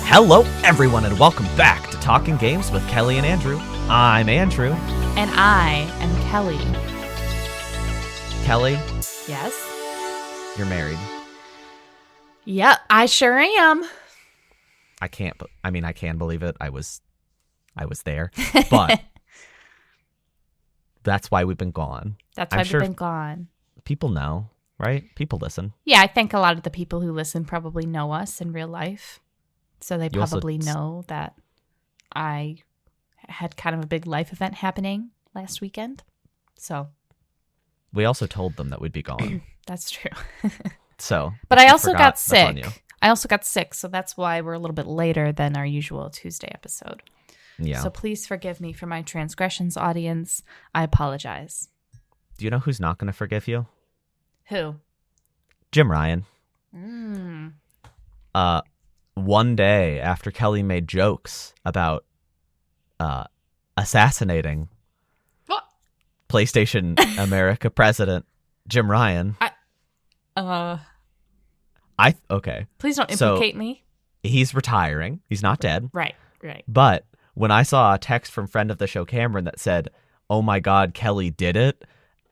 Hello, everyone, and welcome back to Talking Games with Kellie and Andrew. I'm Andrew. And I am Kellie. Kellie? Yes? You're married. Yep, I sure am. I can believe it. I was there. But that's why we've been gone. That's why we've been gone. People know, right? People listen. Yeah, I think a lot of the people who listen probably know us in real life. So they probably know that I had kind of a big life event happening last weekend. So we also told them that we'd be gone. That's true. But I also got sick. So that's why we're a little bit later than our usual Tuesday episode. Yeah. So please forgive me for my transgressions, audience. I apologize. Do you know who's not going to forgive you? Who? Jim Ryan. Mm. One day after Kellie made jokes about assassinating What? PlayStation America president Jim Ryan. Okay. Please don't implicate me. He's retiring. He's not dead. Right. But when I saw a text from friend of the show Cameron that said, "Oh my God, Kellie did it,"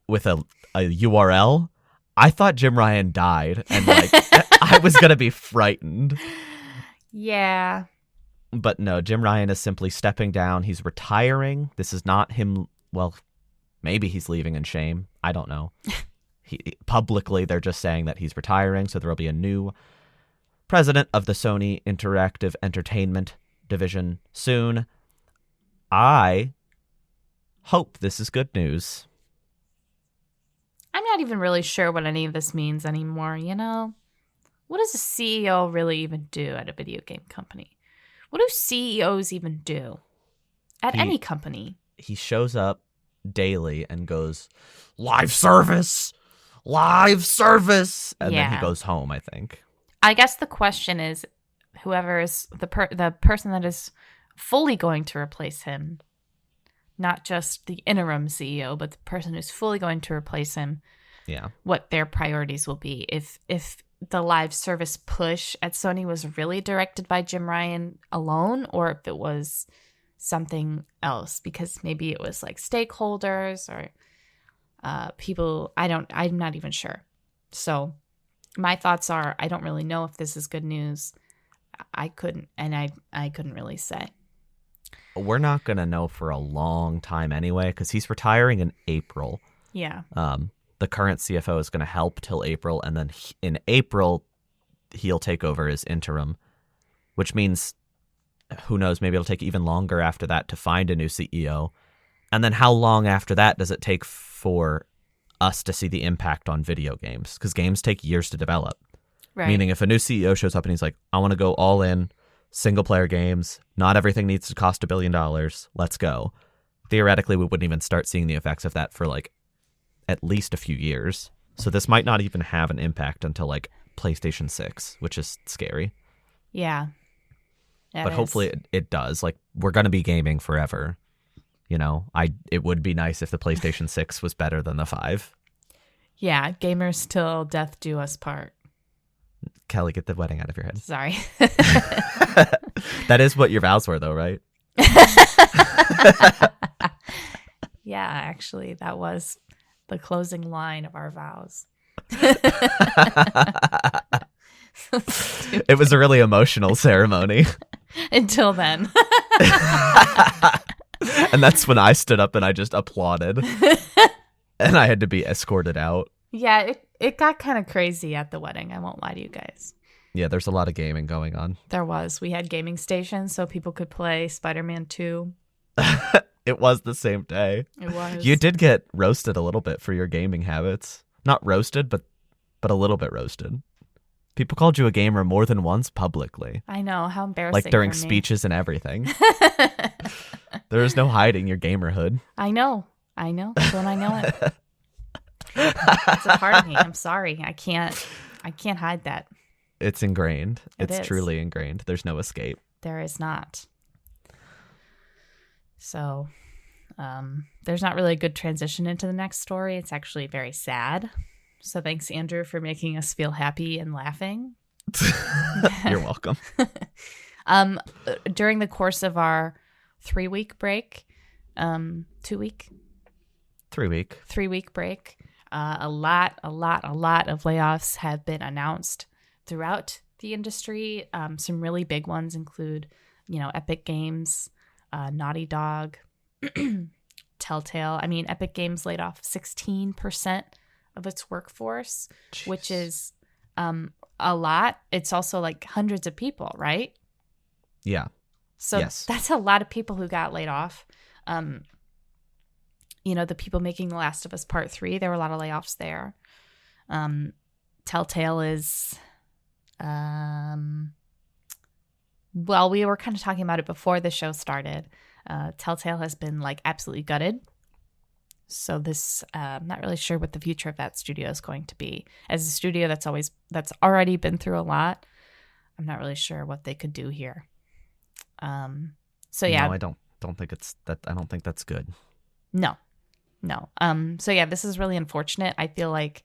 with a URL, I thought Jim Ryan died, and I was gonna be frightened. Yeah. But no, Jim Ryan is simply stepping down. He's retiring. This is not him. Well, maybe he's leaving in shame. I don't know. Publicly, they're just saying that he's retiring, so there will be a new president of the Sony Interactive Entertainment division soon. I hope this is good news. I'm not even really sure what any of this means anymore, you know? What does a CEO really even do at a video game company? What do CEOs even do at any company? He shows up daily and goes, live service, and then he goes home, I think. I guess the question is, whoever is the person that is fully going to replace him, not just the interim CEO, but the person who's fully going to replace him, what their priorities will be. If the live service push at Sony was really directed by Jim Ryan alone, or if it was something else, because maybe it was like stakeholders or people. I'm not even sure. So my thoughts are, I don't really know if this is good news. I couldn't really say. We're not going to know for a long time anyway, because he's retiring in April. Yeah. The current CFO is going to help till April, and then in April, he'll take over as interim, which means, who knows, maybe it'll take even longer after that to find a new CEO. And then how long after that does it take for us to see the impact on video games? Because games take years to develop. Right. Meaning if a new CEO shows up and he's like, I want to go all in, single-player games, not everything needs to cost $1 billion, let's go. Theoretically, we wouldn't even start seeing the effects of that for at least a few years. So this might not even have an impact until PlayStation 6, which is scary. Yeah. But hopefully it does. We're going to be gaming forever. You know, it would be nice if the PlayStation 6 was better than the 5. Yeah, gamers till death do us part. Kellie, get the wedding out of your head. Sorry. That is what your vows were, though, right? Yeah, actually, that was the closing line of our vows. It was a really emotional ceremony. Until then. And that's when I stood up and I just applauded. And I had to be escorted out. Yeah, it got kind of crazy at the wedding. I won't lie to you guys. Yeah, there's a lot of gaming going on. There was. We had gaming stations so people could play Spiderman 2. It was the same day. It was. You did get roasted a little bit for your gaming habits. Not roasted, but a little bit roasted. People called you a gamer more than once publicly. I know. How embarrassing. During for me. speeches and everything. There is no hiding your gamerhood. I know. Don't I know it? It's a part of me. I'm sorry. I can't hide that. It's ingrained. It's is. truly ingrained. There's no escape. There is not. So, there's not really a good transition into the next story. It's actually very sad. So thanks, Andrew, for making us feel happy and laughing. You're welcome. During the course of our 3-week break, 2-week, 3-week, 3-week break, a lot of layoffs have been announced throughout the industry. Some really big ones include, Epic Games, Naughty Dog, Telltale. I mean, Epic Games laid off 16% of its workforce, Jeez. which is a lot. It's also like hundreds of people, right? Yeah. So That's a lot of people who got laid off. The people making The Last of Us Part 3, there were a lot of layoffs there. Telltale is, well, we were kind of talking about it before the show started. Telltale has been like absolutely gutted. So I'm not really sure what the future of that studio is going to be. As a studio that's already been through a lot, I'm not really sure what they could do here. So yeah, no, I don't think it's that. I don't think that's good. No. So yeah, this is really unfortunate. I feel like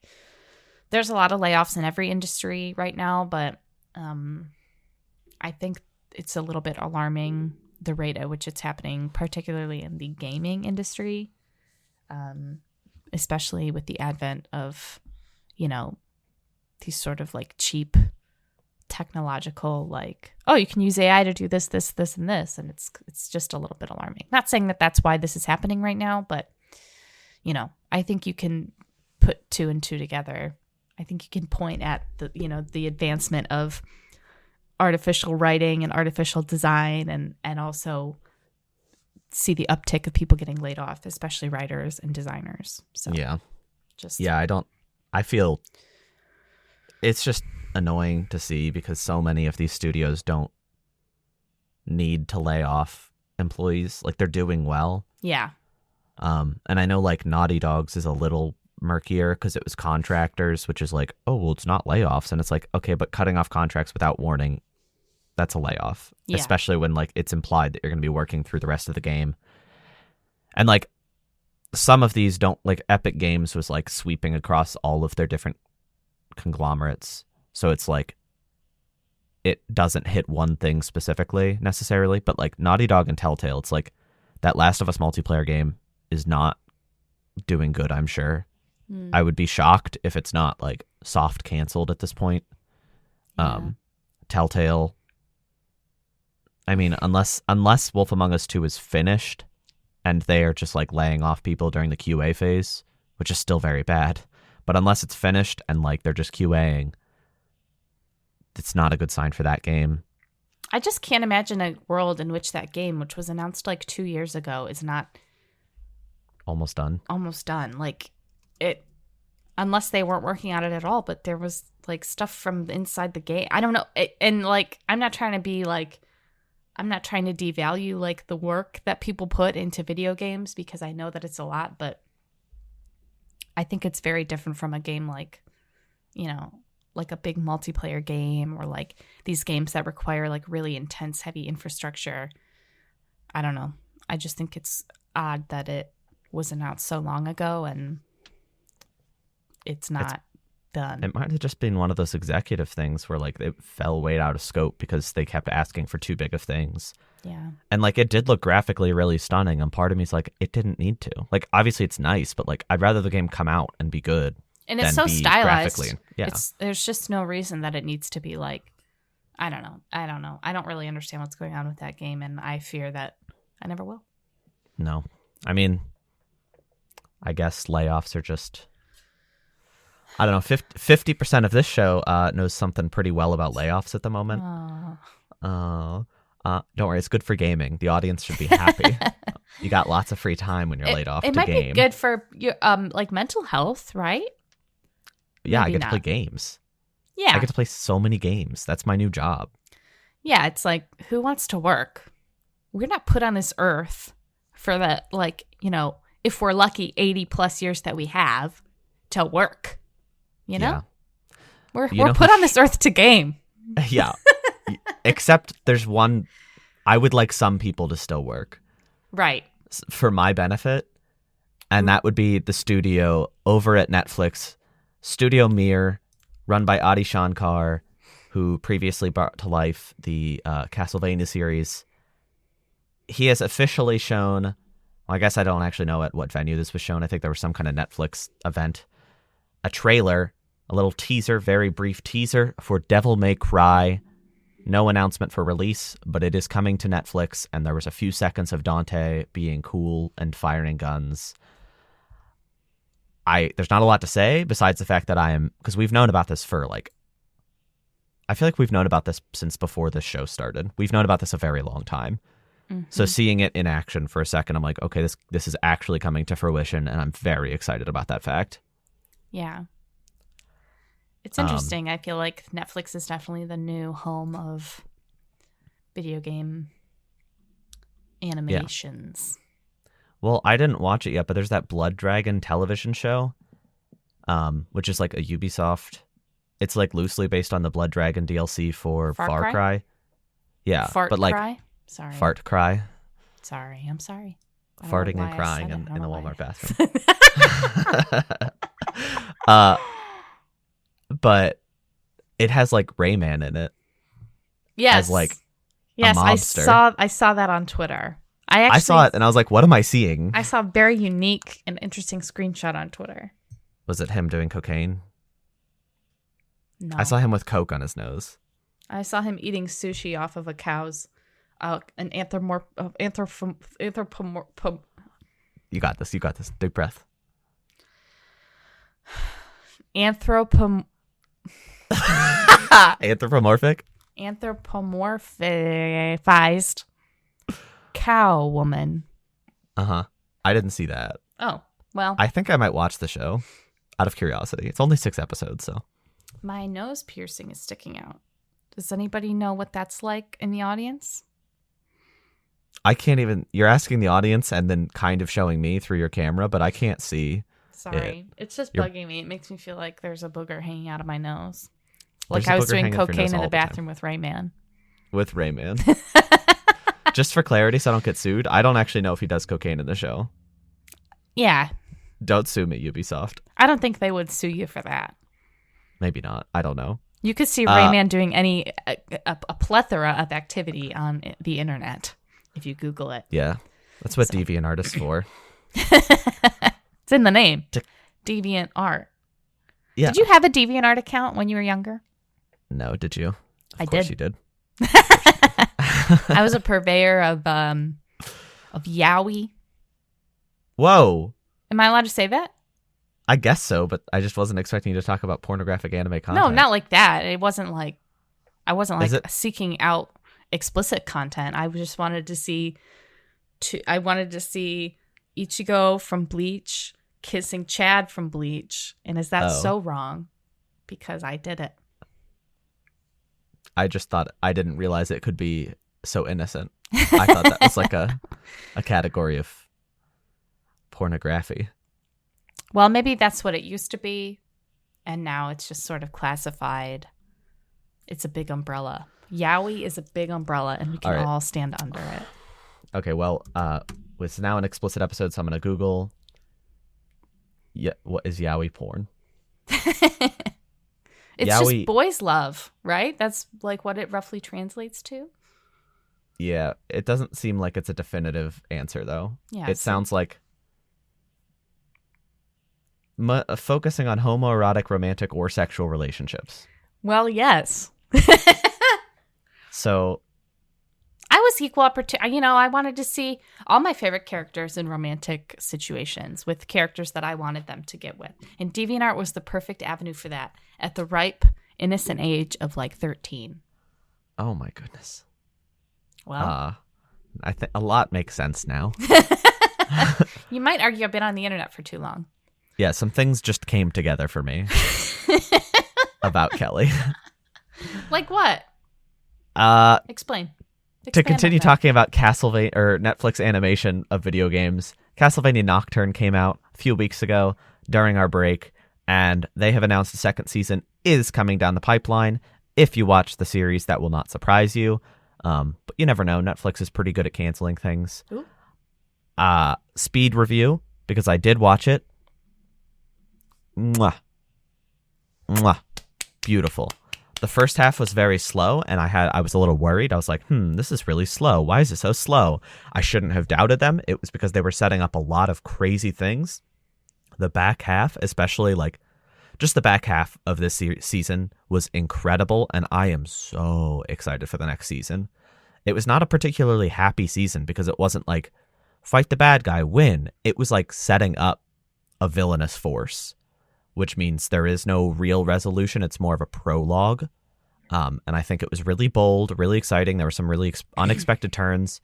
there's a lot of layoffs in every industry right now, but I think it's a little bit alarming the rate at which it's happening, particularly in the gaming industry, especially with the advent of, these sort of like cheap technological, like, oh, you can use AI to do this, and this, and it's just a little bit alarming. Not saying that that's why this is happening right now, but I think you can put 2 and 2 together. I think you can point at the advancement of artificial writing and artificial design, and also see the uptick of people getting laid off, especially writers and designers. So I feel it's just annoying to see because so many of these studios don't need to lay off employees. Like, they're doing well. Yeah. And I know like Naughty Dog's is a little murkier because it was contractors, which is like, oh, well, it's not layoffs. And it's like, okay, but cutting off contracts without warning, that's a layoff. Yeah. Especially when like it's implied that you're going to be working through the rest of the game. And like some of these don't, like Epic Games was like sweeping across all of their different conglomerates. So it's like it doesn't hit one thing specifically necessarily, but like Naughty Dog and Telltale, it's like that Last of Us multiplayer game is not doing good, I'm sure. I would be shocked if it's not like soft canceled at this point. Telltale, I mean, unless Wolf Among Us 2 is finished and they are just like laying off people during the QA phase, which is still very bad, but unless it's finished and like they're just QAing, it's not a good sign for that game. I just can't imagine a world in which that game, which was announced like 2 years ago, is not almost done. Like it, unless they weren't working on it at all, but there was like stuff from inside the game. I don't know. And like, I'm not trying to devalue like the work that people put into video games, because I know that it's a lot, but I think it's very different from a game like, like a big multiplayer game, or like these games that require like really intense, heavy infrastructure. I don't know. I just think it's odd that it was announced so long ago and it's not done. It might have just been one of those executive things where like it fell way out of scope because they kept asking for too big of things. Yeah. And like it did look graphically really stunning, and part of me is like, it didn't need to. Like obviously it's nice, but like I'd rather the game come out and be good. And it's so stylized. Yeah. There's just no reason that it needs to be like, I don't know. I don't really understand what's going on with that game, and I fear that I never will. No. I mean, I guess layoffs are just, I don't know, 50% of this show knows something pretty well about layoffs at the moment. Don't worry, it's good for gaming. The audience should be happy. You got lots of free time when you're laid off to game. It might be good for your like mental health, right? Yeah, maybe I get to play games. Yeah. I get to play so many games. That's my new job. Yeah, it's like, who wants to work? We're not put on this earth for the, like, if we're lucky, 80 plus years that we have to work. Yeah. We're put on this earth to game. Yeah. Except there's one, I would like some people to still work. Right. For my benefit. And that would be the studio over at Netflix, Studio Mir, run by Adi Shankar, who previously brought to life the Castlevania series. He has officially shown, well, I guess I don't actually know at what venue this was shown. I think there was some kind of Netflix event. A trailer, a little teaser, very brief teaser for Devil May Cry. No announcement for release, but it is coming to Netflix, and there was a few seconds of Dante being cool and firing guns. There's not a lot to say besides the fact that because we've known about this for I feel like we've known about this since before this show started. We've known about this a very long time. Mm-hmm. So seeing it in action for a second, I'm like, okay, this is actually coming to fruition, and I'm very excited about that fact. Yeah. It's interesting. I feel like Netflix is definitely the new home of video game animations. Yeah. Well, I didn't watch it yet, but there's that Blood Dragon television show, which is like a Ubisoft. It's like loosely based on the Blood Dragon DLC for Far Cry. Yeah, but like Cry? Sorry. Fart Cry. Sorry, I'm sorry. Farting and crying in the Walmart bathroom. But it has like Rayman in it. Yes. As like a mobster. I saw that on Twitter. I saw it and I was like, what am I seeing? I saw a very unique and interesting screenshot on Twitter. Was it him doing cocaine? No. I saw him with Coke on his nose. I saw him eating sushi off of a cow's an anthropomorph. You got this. Big breath. Anthropomorphic? Anthropomorphized cow woman. Uh-huh. I didn't see that. Oh, well. I think I might watch the show out of curiosity. It's only 6 episodes, so. My nose piercing is sticking out. Does anybody know what that's like in the audience? I can't even. You're asking the audience and then kind of showing me through your camera, but I can't see. Sorry. It's just bugging me. It makes me feel like there's a booger hanging out of my nose. Like I was doing cocaine in the bathroom with Rayman. With Rayman. Just for clarity, so I don't get sued, I don't actually know if he does cocaine in the show. Yeah. Don't sue me, Ubisoft. I don't think they would sue you for that. Maybe not. I don't know. You could see Rayman doing a plethora of activity on the internet if you Google it. Yeah. That's what DeviantArt is for. It's in the name. Deviant Art. Yeah. Did you have a DeviantArt account when you were younger? No, did you? I did. Of course you did. I was a purveyor of yaoi. Whoa. Am I allowed to say that? I guess so, but I just wasn't expecting you to talk about pornographic anime content. No, not like that. I wasn't like seeking out explicit content. I just wanted to see Ichigo from Bleach kissing Chad from Bleach. And is that so wrong? Because I did it. I just thought, I didn't realize it could be so innocent. I thought that was like a category of pornography. Well, maybe that's what it used to be, and now it's just sort of classified. It's a big umbrella. Yaoi is a big umbrella, and we can all stand under it. Okay, well, it's now an explicit episode, so I'm going to Google what is yaoi porn. It's just boys love, right? That's like what it roughly translates to. Yeah, it doesn't seem like it's a definitive answer, though. Yeah, it sounds like focusing on homoerotic, romantic, or sexual relationships. Well, yes. So I was equal opportunity. I wanted to see all my favorite characters in romantic situations with characters that I wanted them to get with. And DeviantArt was the perfect avenue for that at the ripe, innocent age of like 13. Oh, my goodness. Well, I think a lot makes sense now. You might argue I've been on the internet for too long. Yeah, some things just came together for me about Kelly. Like what? Explain. To continue talking about Castlevania or Netflix animation of video games, Castlevania Nocturne came out a few weeks ago during our break, and they have announced the second season is coming down the pipeline. If you watch the series, that will not surprise you. But you never know. Netflix is pretty good at canceling things. Ooh. Speed review, because I did watch it. Mwah. Mwah. Beautiful. The first half was very slow, and I was a little worried. I was like, this is really slow. Why is it so slow? I shouldn't have doubted them. It was because they were setting up a lot of crazy things. The back half, especially like just the back half of this season, was incredible, and I am so excited for the next season. It was not a particularly happy season because it wasn't like fight the bad guy, win. It was like setting up a villainous force, which means there is no real resolution. It's more of a prologue. And I think it was really bold, really exciting. There were some really unexpected turns.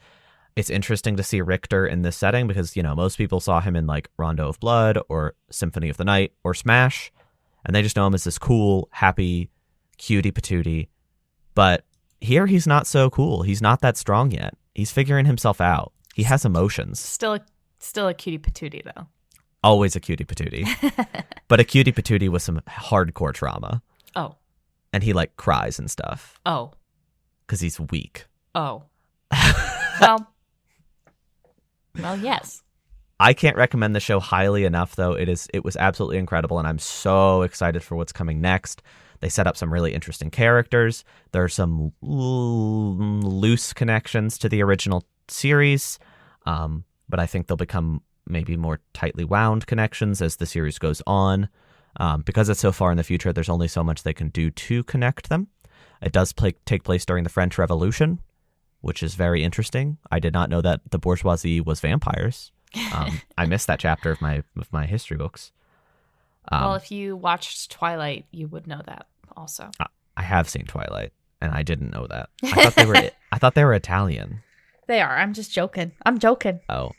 It's interesting to see Richter in this setting because, most people saw him in like Rondo of Blood or Symphony of the Night or Smash, and they just know him as this cool, happy, cutie patootie. But here he's not so cool. He's not that strong yet. He's figuring himself out. He has emotions. Still a cutie patootie, though. Always a cutie patootie. But a cutie patootie with some hardcore trauma. Oh. And he like cries and stuff. Oh. Because he's weak. Oh. Well, yes. I can't recommend the show highly enough, though. It was absolutely incredible, and I'm so excited for what's coming next. They set up some really interesting characters. There are some loose connections to the original series, but I think they'll become maybe more tightly wound connections as the series goes on. Because it's so far in the future, there's only so much they can do to connect them. It does take place during the French Revolution, which is very interesting. I did not know that the bourgeoisie was vampires. I missed that chapter of my history books. Well, if you watched Twilight, you would know that also. I have seen Twilight, and I didn't know that. I thought they were Italian. They are. I'm just joking. I'm joking. Oh.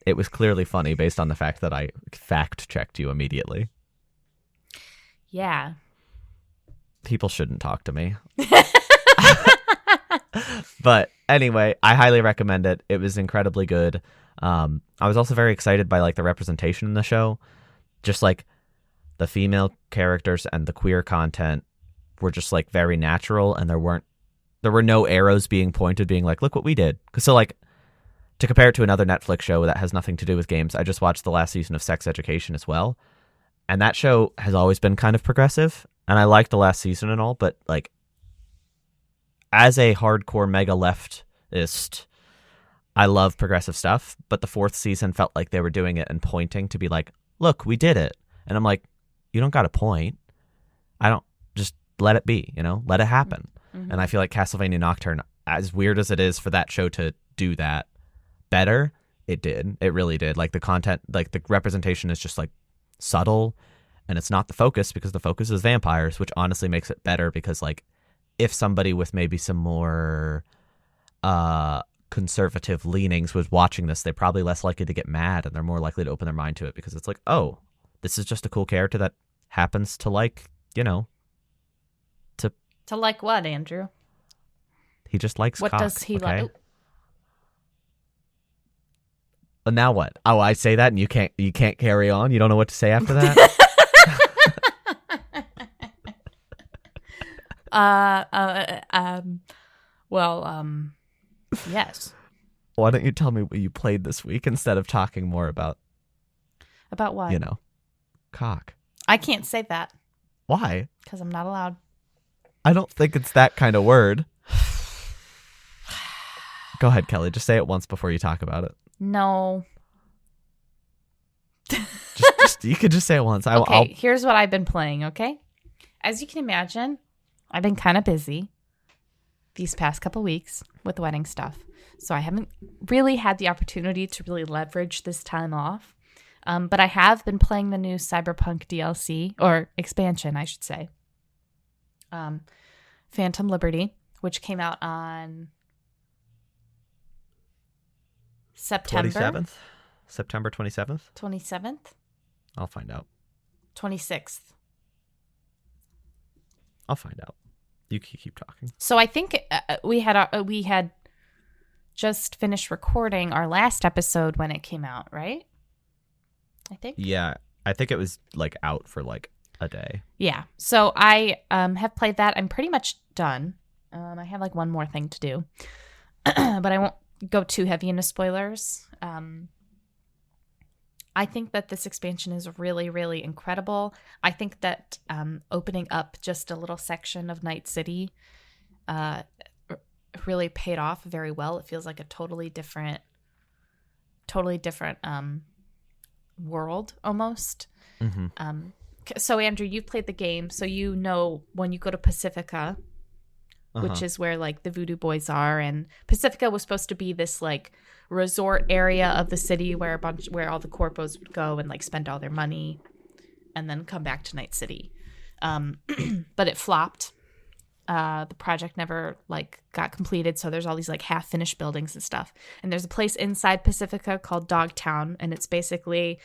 It was clearly funny based on the fact that I fact-checked you immediately. Yeah. People shouldn't talk to me. But anyway, I highly recommend it. It was incredibly good. I was also very excited by like the representation in the show. Just like the female characters and the queer content were just like very natural, and there were no arrows being pointed being like, look what we did. So like, to compare it to another Netflix show that has nothing to do with games, I just watched the last season of Sex Education as well. And that show has always been kind of progressive. And I liked the last season and all, but like, as a hardcore mega leftist, I love progressive stuff. But the fourth season felt like they were doing it and pointing to be like, look, we did it. And I'm like, you don't got to point. Just let it be, let it happen. Mm-hmm. And I feel like Castlevania Nocturne, as weird as it is for that show to do that better, it did. It really did. Like the content, like the representation is just like subtle, and it's not the focus because the focus is vampires, which honestly makes it better because like if somebody with maybe some more conservative leanings was watching this, they're probably less likely to get mad, and they're more likely to open their mind to it because it's like, oh, this is just a cool character that happens to like, to like what, Andrew? He just likes what cock, does he okay? like? Well, now what? Oh, I say that and you can't carry on? You don't know what to say after that? Yes. Why don't you tell me what you played this week instead of talking more about what? Cock. I can't say that. Why? Because I'm not allowed. I don't think it's that kind of word. Go ahead, Kelly. Just say it once before you talk about it. No. just you could just say it once. Okay, here's what I've been playing, okay? As you can imagine, I've been kind of busy these past couple weeks with wedding stuff. So I haven't really had the opportunity to really leverage this time off. But I have been playing the new Cyberpunk DLC, or expansion, I should say. Phantom Liberty, which came out on September 27th? 27th? I'll find out. 26th. I'll find out. You keep talking. So I think we had just finished recording our last episode when it came out, right? I think. Yeah, I think it was like out for like a day. Yeah. So I have played that. I'm pretty much done. I have like one more thing to do, but I won't go too heavy into spoilers. I think that this expansion is really, really incredible. I think that opening up just a little section of Night City really paid off very well. It feels like a totally different world almost. Mm-hmm. So Andrew, you've played the game, so you know when you go to Pacifica, which is where like the Voodoo Boys are, and Pacifica was supposed to be this like resort area of the city where all the corpos would go and like spend all their money and then come back to Night City. But it flopped. The project never like got completed, so there's all these like half finished buildings and stuff. And there's a place inside Pacifica called Dogtown, and it's basically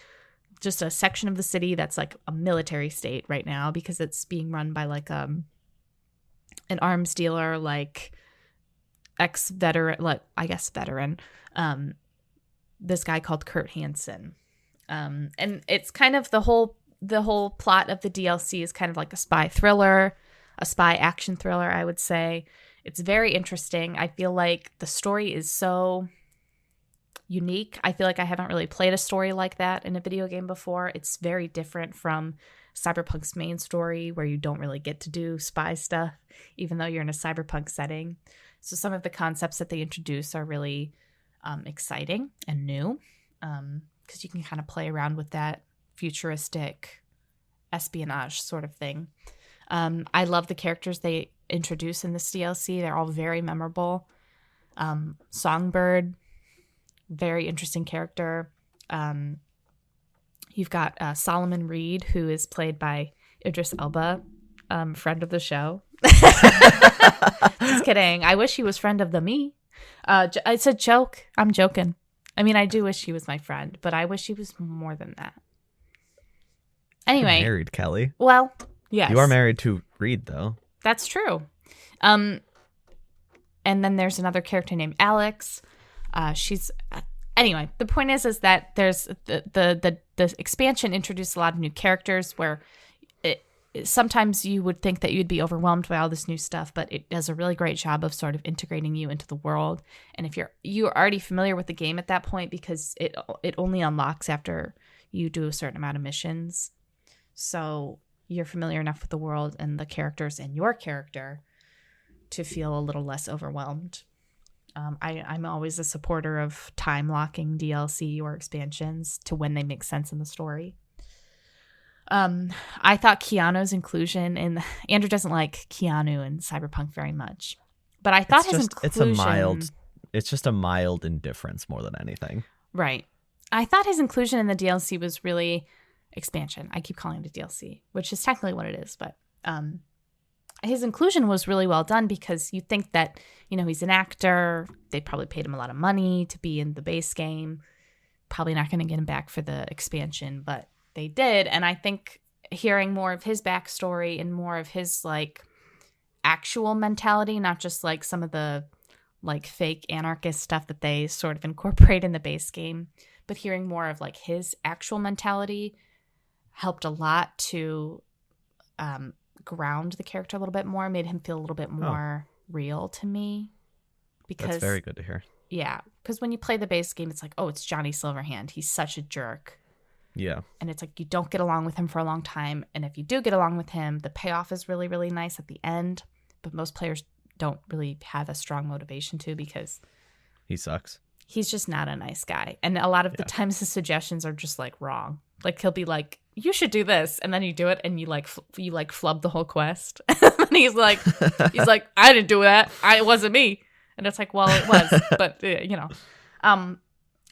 just a section of the city that's like a military state right now because it's being run by like an arms dealer, like ex-veteran, like I guess veteran, this guy called Kurt Hansen. And it's kind of the whole plot of the DLC is kind of like a spy thriller, a spy action thriller, I would say. It's very interesting. I feel like the story is so unique. I feel like I haven't really played a story like that in a video game before. It's very different from Cyberpunk's main story where you don't really get to do spy stuff, even though you're in a cyberpunk setting. So some of the concepts that they introduce are really exciting and new because you can kind of play around with that futuristic espionage sort of thing. I love the characters they introduce in this DLC. They're all very memorable. Songbird, very interesting character. You've got Solomon Reed, who is played by Idris Elba, friend of the show. Just kidding. I wish he was friend of the me. It's a joke. I'm joking. I mean, I do wish he was my friend, but I wish he was more than that. Anyway. You're married, Kelly. Well, yes. You are married to Reed, though. That's true. And then there's another character named Alex. She's... Anyway, the point is that there's the expansion introduced a lot of new characters where sometimes you would think that you'd be overwhelmed by all this new stuff, but it does a really great job of sort of integrating you into the world. And if you're already familiar with the game at that point because it only unlocks after you do a certain amount of missions. So you're familiar enough with the world and the characters and your character to feel a little less overwhelmed. I'm always a supporter of time locking DLC or expansions to when they make sense in the story. I thought Keanu's inclusion in Andrew doesn't like Keanu in Cyberpunk very much, but I thought his inclusion. It's just a mild indifference more than anything. Right. I thought his inclusion in the DLC was really expansion. I keep calling it a DLC, which is technically what it is, but his inclusion was really well done because you think that, he's an actor. They probably paid him a lot of money to be in the base game. Probably not going to get him back for the expansion, but they did. And I think hearing more of his backstory and more of his like actual mentality, not just like some of the like fake anarchist stuff that they sort of incorporate in the base game, but hearing more of like his actual mentality helped a lot to ground the character a little bit more, made him feel a little bit more real to me. Because that's very good to hear. Yeah, because when you play the base game, it's like, oh, it's Johnny Silverhand. He's such a jerk. Yeah. And it's like you don't get along with him for a long time. And if you do get along with him, the payoff is really, really nice at the end. But most players don't really have a strong motivation to because he sucks. He's just not a nice guy. And a lot of the times his suggestions are just like wrong. Like he'll be like, you should do this. And then you do it and you flub the whole quest. And he's like, I didn't do that. It wasn't me. And it's like, well, it was. But,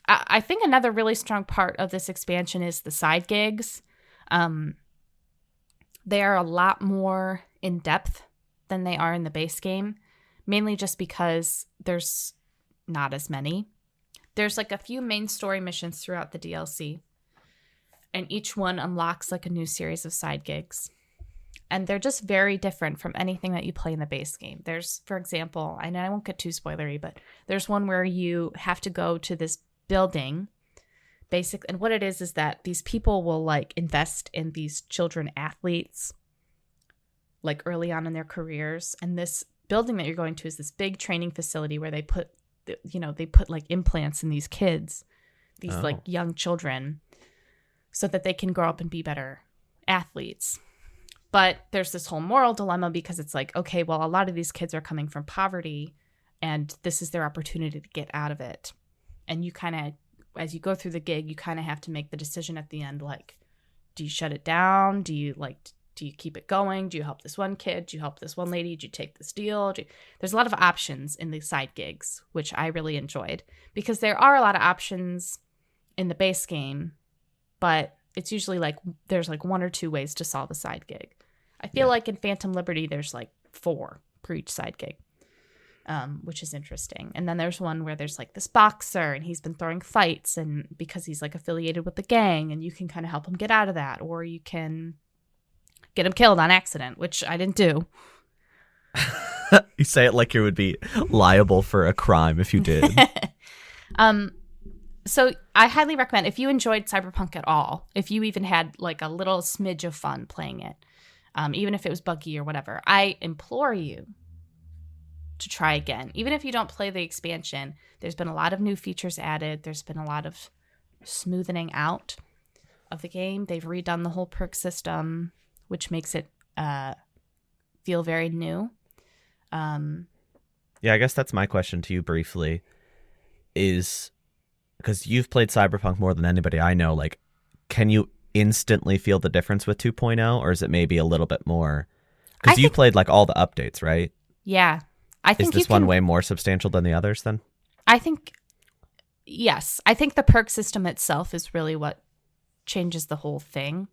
I think another really strong part of this expansion is the side gigs. They are a lot more in depth than they are in the base game, mainly just because there's not as many. There's like a few main story missions throughout the DLC, and each one unlocks like a new series of side gigs. And they're just very different from anything that you play in the base game. There's, for example, and I won't get too spoilery, but there's one where you have to go to this building and what it is that these people will like invest in these children athletes like early on in their careers, and this building that you're going to is this big training facility where they put like implants in these kids, these like young children, so that they can grow up and be better athletes. But there's this whole moral dilemma because it's like, okay, well, a lot of these kids are coming from poverty and this is their opportunity to get out of it. And you kind of, as you go through the gig, you kind of have to make the decision at the end, like, do you shut it down? Do you keep it going? Do you help this one kid? Do you help this one lady? Do you take this deal? There's a lot of options in the side gigs, which I really enjoyed because there are a lot of options in the base game, but it's usually like there's like 1 or 2 ways to solve a side gig. I feel like in Phantom Liberty, there's like 4 for each side gig, which is interesting. And then there's one where there's like this boxer and he's been throwing fights and because he's like affiliated with the gang and you can kind of help him get out of that, or you can get him killed on accident, which I didn't do. You say it like you would be liable for a crime if you did. So I highly recommend, if you enjoyed Cyberpunk at all, if you even had like a little smidge of fun playing it, even if it was buggy or whatever, I implore you to try again. Even if you don't play the expansion, there's been a lot of new features added. There's been a lot of smoothing out of the game. They've redone the whole perk system, which makes it feel very new. Yeah, I guess that's my question to you briefly, is because you've played Cyberpunk more than anybody I know, like, can you instantly feel the difference with 2.0, or is it maybe a little bit more? Because you played like all the updates, right? Yeah. I think is this one way more substantial than the others then? I think, yes. I think the perk system itself is really what changes the whole thing.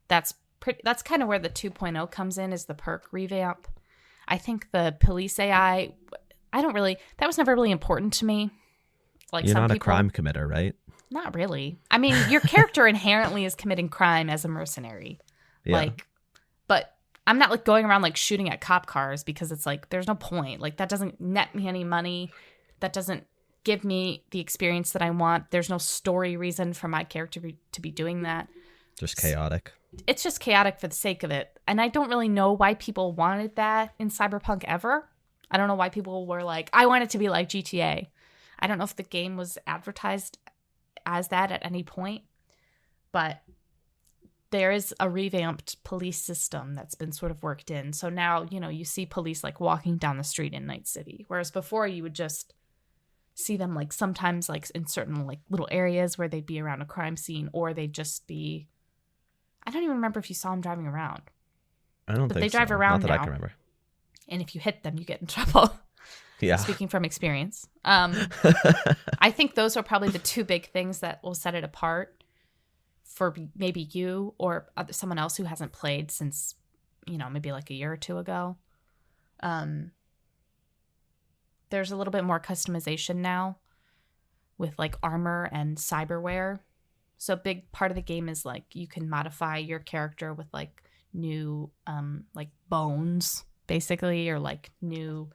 That's kind of where the 2.0 comes in, is the perk revamp. I think the police AI, that was never really important to me. Like, you're not a crime committer, right? Not really. I mean, your character inherently is committing crime as a mercenary. Yeah. Like, but I'm not like going around like shooting at cop cars because it's like, there's no point. Like, that doesn't net me any money. That doesn't give me the experience that I want. There's no story reason for my character to be doing that. Just chaotic. It's just chaotic for the sake of it. And I don't really know why people wanted that in Cyberpunk ever. I don't know why people were like, I want it to be like GTA. I don't know if the game was advertised as that at any point, but there is a revamped police system that's been sort of worked in. So now, you see police like walking down the street in Night City, whereas before you would just see them like sometimes like in certain like little areas where they'd be around a crime scene, or they'd just be, I don't even remember if you saw them driving around. I don't but think they drive so. around Not that now. I can remember. And if you hit them, you get in trouble. Yeah. Speaking from experience. I think those are probably the 2 big things that will set it apart for maybe you or someone else who hasn't played since, maybe like a year or 2 ago. There's a little bit more customization now with like armor and cyberware. So a big part of the game is like you can modify your character with like new like bones basically, or like new,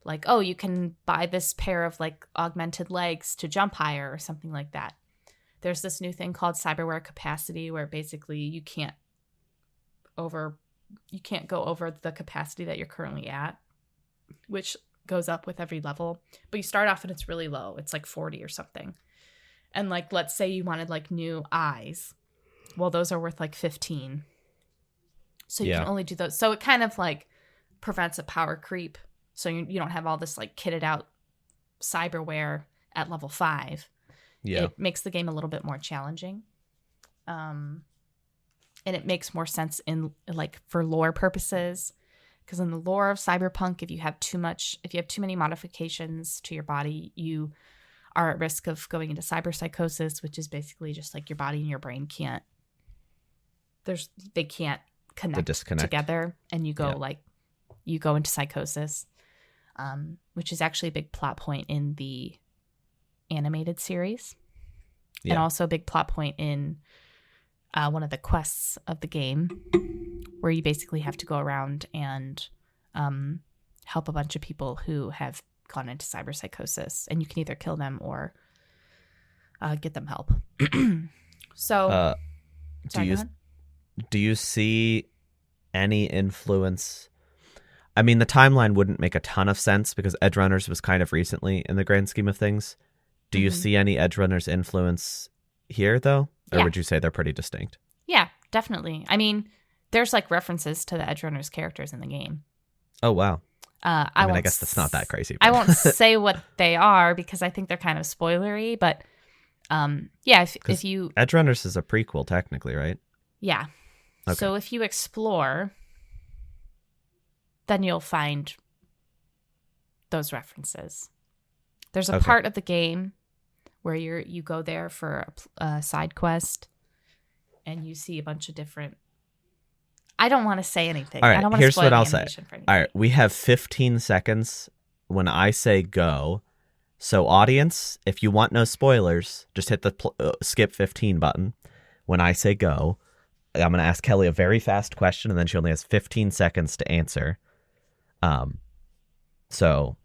like, oh, you can buy this pair of like augmented legs to jump higher or something like that. There's this new thing called cyberware capacity where basically you can't go over the capacity that you're currently at, which goes up with every level. But you start off and it's really low. It's like 40 or something. And like, let's say you wanted like new eyes. Well, those are worth like 15. So you can only do those. So it kind of like prevents a power creep. So you don't have all this like kitted out cyberware at level 5. Yeah. It makes the game a little bit more challenging. And it makes more sense in like for lore purposes. Because in the lore of Cyberpunk, if you have too many modifications to your body, you are at risk of going into cyberpsychosis, which is basically just like your body and your brain they can't connect together, and you go into psychosis, which is actually a big plot point in the animated series, and also a big plot point in one of the quests of the game, where you basically have to go around and help a bunch of people who have gone into cyberpsychosis, and you can either kill them or get them help. So, do you see any influence? I mean, the timeline wouldn't make a ton of sense because Edgerunners was kind of recently in the grand scheme of things. Do you see any Edgerunners influence here, though? Or Yeah. would you say they're pretty distinct? Yeah, definitely. I mean, there's like references to the Edgerunners characters in the game. Oh, wow. I won't guess that's not that crazy. I but- won't say what they are because I think they're kind of spoilery, but yeah, if you Edgerunners is a prequel, technically, right? yeah. Okay. So if you explore, then you'll find those references. There's a Okay. part of the game where you go there for a side quest, and you see a bunch of different. I don't want to say anything. All right, I don't want to here's spoil what the I'll say. animation for anything. All right, we have 15 seconds when I say go. So, audience, if you want no spoilers, just hit the skip 15 button. When I say go, I'm going to ask Kelly a very fast question, and then she only has 15 seconds to answer. So,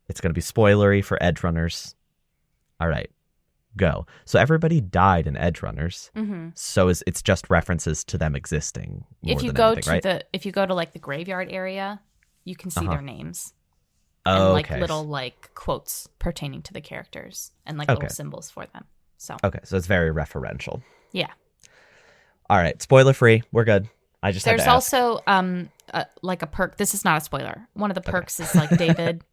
it's going to be spoilery for Edgerunners. All right, go. So, everybody died in Edgerunners. Mm-hmm. So, it's just references to them existing. More If you than go anything, to right? if you go to like the graveyard area, you can see Uh-huh. their names. Oh, And like okay. little like quotes pertaining to the characters and like Okay. little symbols for them. So Okay, so it's very referential. yeah. All right, spoiler free. We're good. I just There's had to ask. also like a perk. This is not a spoiler. One of the perks is like David.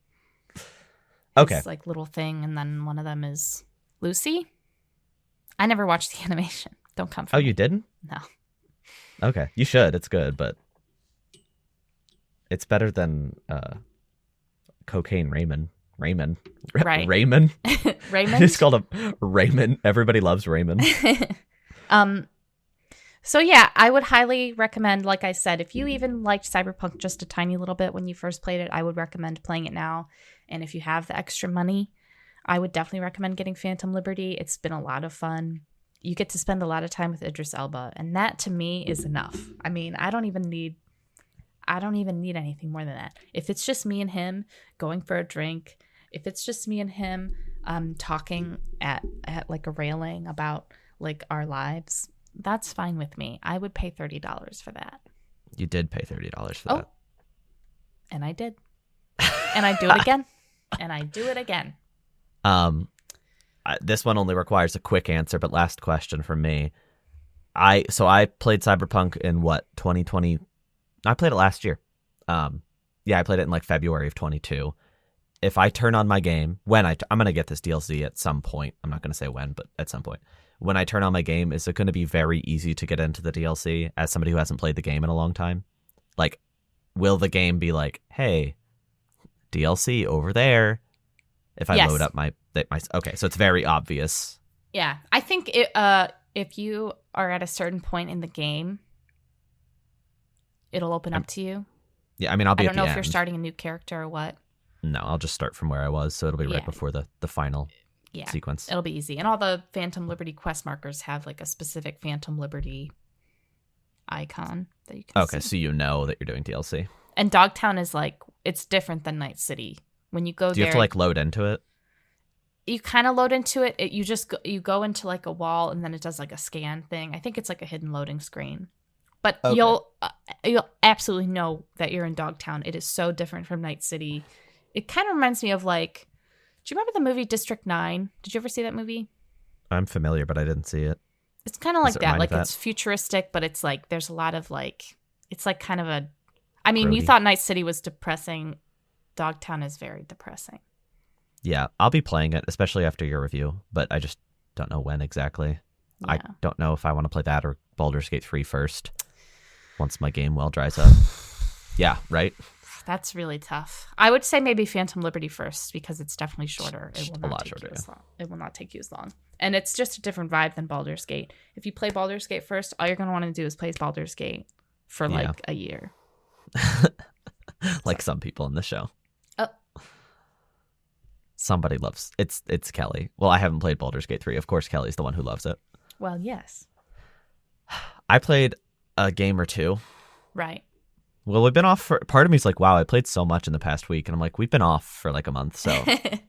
Okay. His, like little thing, and then one of them is Lucy. I never watched the animation. Don't come for Oh, me. you didn't? No. Okay, you should. It's good, but it's better than Cocaine Raymond. Raymond. Right. Raymond. Raymond. It's called a Raymond. Everybody loves Raymond. So yeah, I would highly recommend, like I said, if you even liked Cyberpunk just a tiny little bit when you first played it, I would recommend playing it now. And if you have the extra money, I would definitely recommend getting Phantom Liberty. It's been a lot of fun. You get to spend a lot of time with Idris Elba, and that to me is enough. I mean, I don't even need anything more than that. If it's just me and him going for a drink, if it's just me and him talking at like a railing about like our lives, that's fine with me. I would pay $30 for that. You did pay $30 for Oh. that. And I did. And I do it again. And I do it again. This one only requires a quick answer, but last question from me. I played Cyberpunk in what, 2020? I played it last year. Yeah, I played it in like February of 22. If I turn on my game, I'm going to get this DLC at some point. I'm not going to say when, but at some point. When I turn on my game, is it going to be very easy to get into the DLC as somebody who hasn't played the game in a long time? Like, will the game be like, hey, DLC over there? If I Yes. load up my okay, so it's very obvious. Yeah. I think if you are at a certain point in the game, it'll open up to you. Yeah, I mean, I'll be I at don't the know if end. you're starting a new character or what. No, I'll just start from where I was, so it'll be right Yeah. before the final Yeah. sequence. It'll be easy. And all the Phantom Liberty quest markers have like a specific Phantom Liberty icon that you can Okay, see. so you know that you're doing DLC. And Dogtown is like, it's different than Night City. When you go Do you there, have to like load into it? you kind of load into it. You just you go into like a wall, and then it does like a scan thing. I think it's like a hidden loading screen. But Okay. you'll absolutely know that you're in Dogtown. It is so different from Night City. It kind of reminds me of like, do you remember the movie District 9? Did you ever see that movie? I'm familiar, but I didn't see it. It's kind of Does like it that. remind Like of that? it's futuristic, but it's like there's a lot of like, it's like kind of a. I mean, you Grody. thought Night City was depressing. Dogtown is very depressing. Yeah, I'll be playing it, especially after your review, but I just don't know when exactly. I Yeah. don't know if I want to play that or Baldur's Gate 3 first, once my game well dries up. Yeah, right? That's really tough. I would say maybe Phantom Liberty first because it's definitely shorter. It will A not lot take shorter, you as long. It will not take you as long. And it's just a different vibe than Baldur's Gate. If you play Baldur's Gate first, all you're going to want to do is play Baldur's Gate for like Yeah. a year. Like some people in the show. Oh. Somebody loves it's Kelly. Well, I haven't played Baldur's Gate 3. Of course, Kelly's the one who loves it. Well, yes. I played a game or two. Right. Well, we've been off for part of me's like, wow, I played so much in the past week, and I'm like, we've been off for like a month, so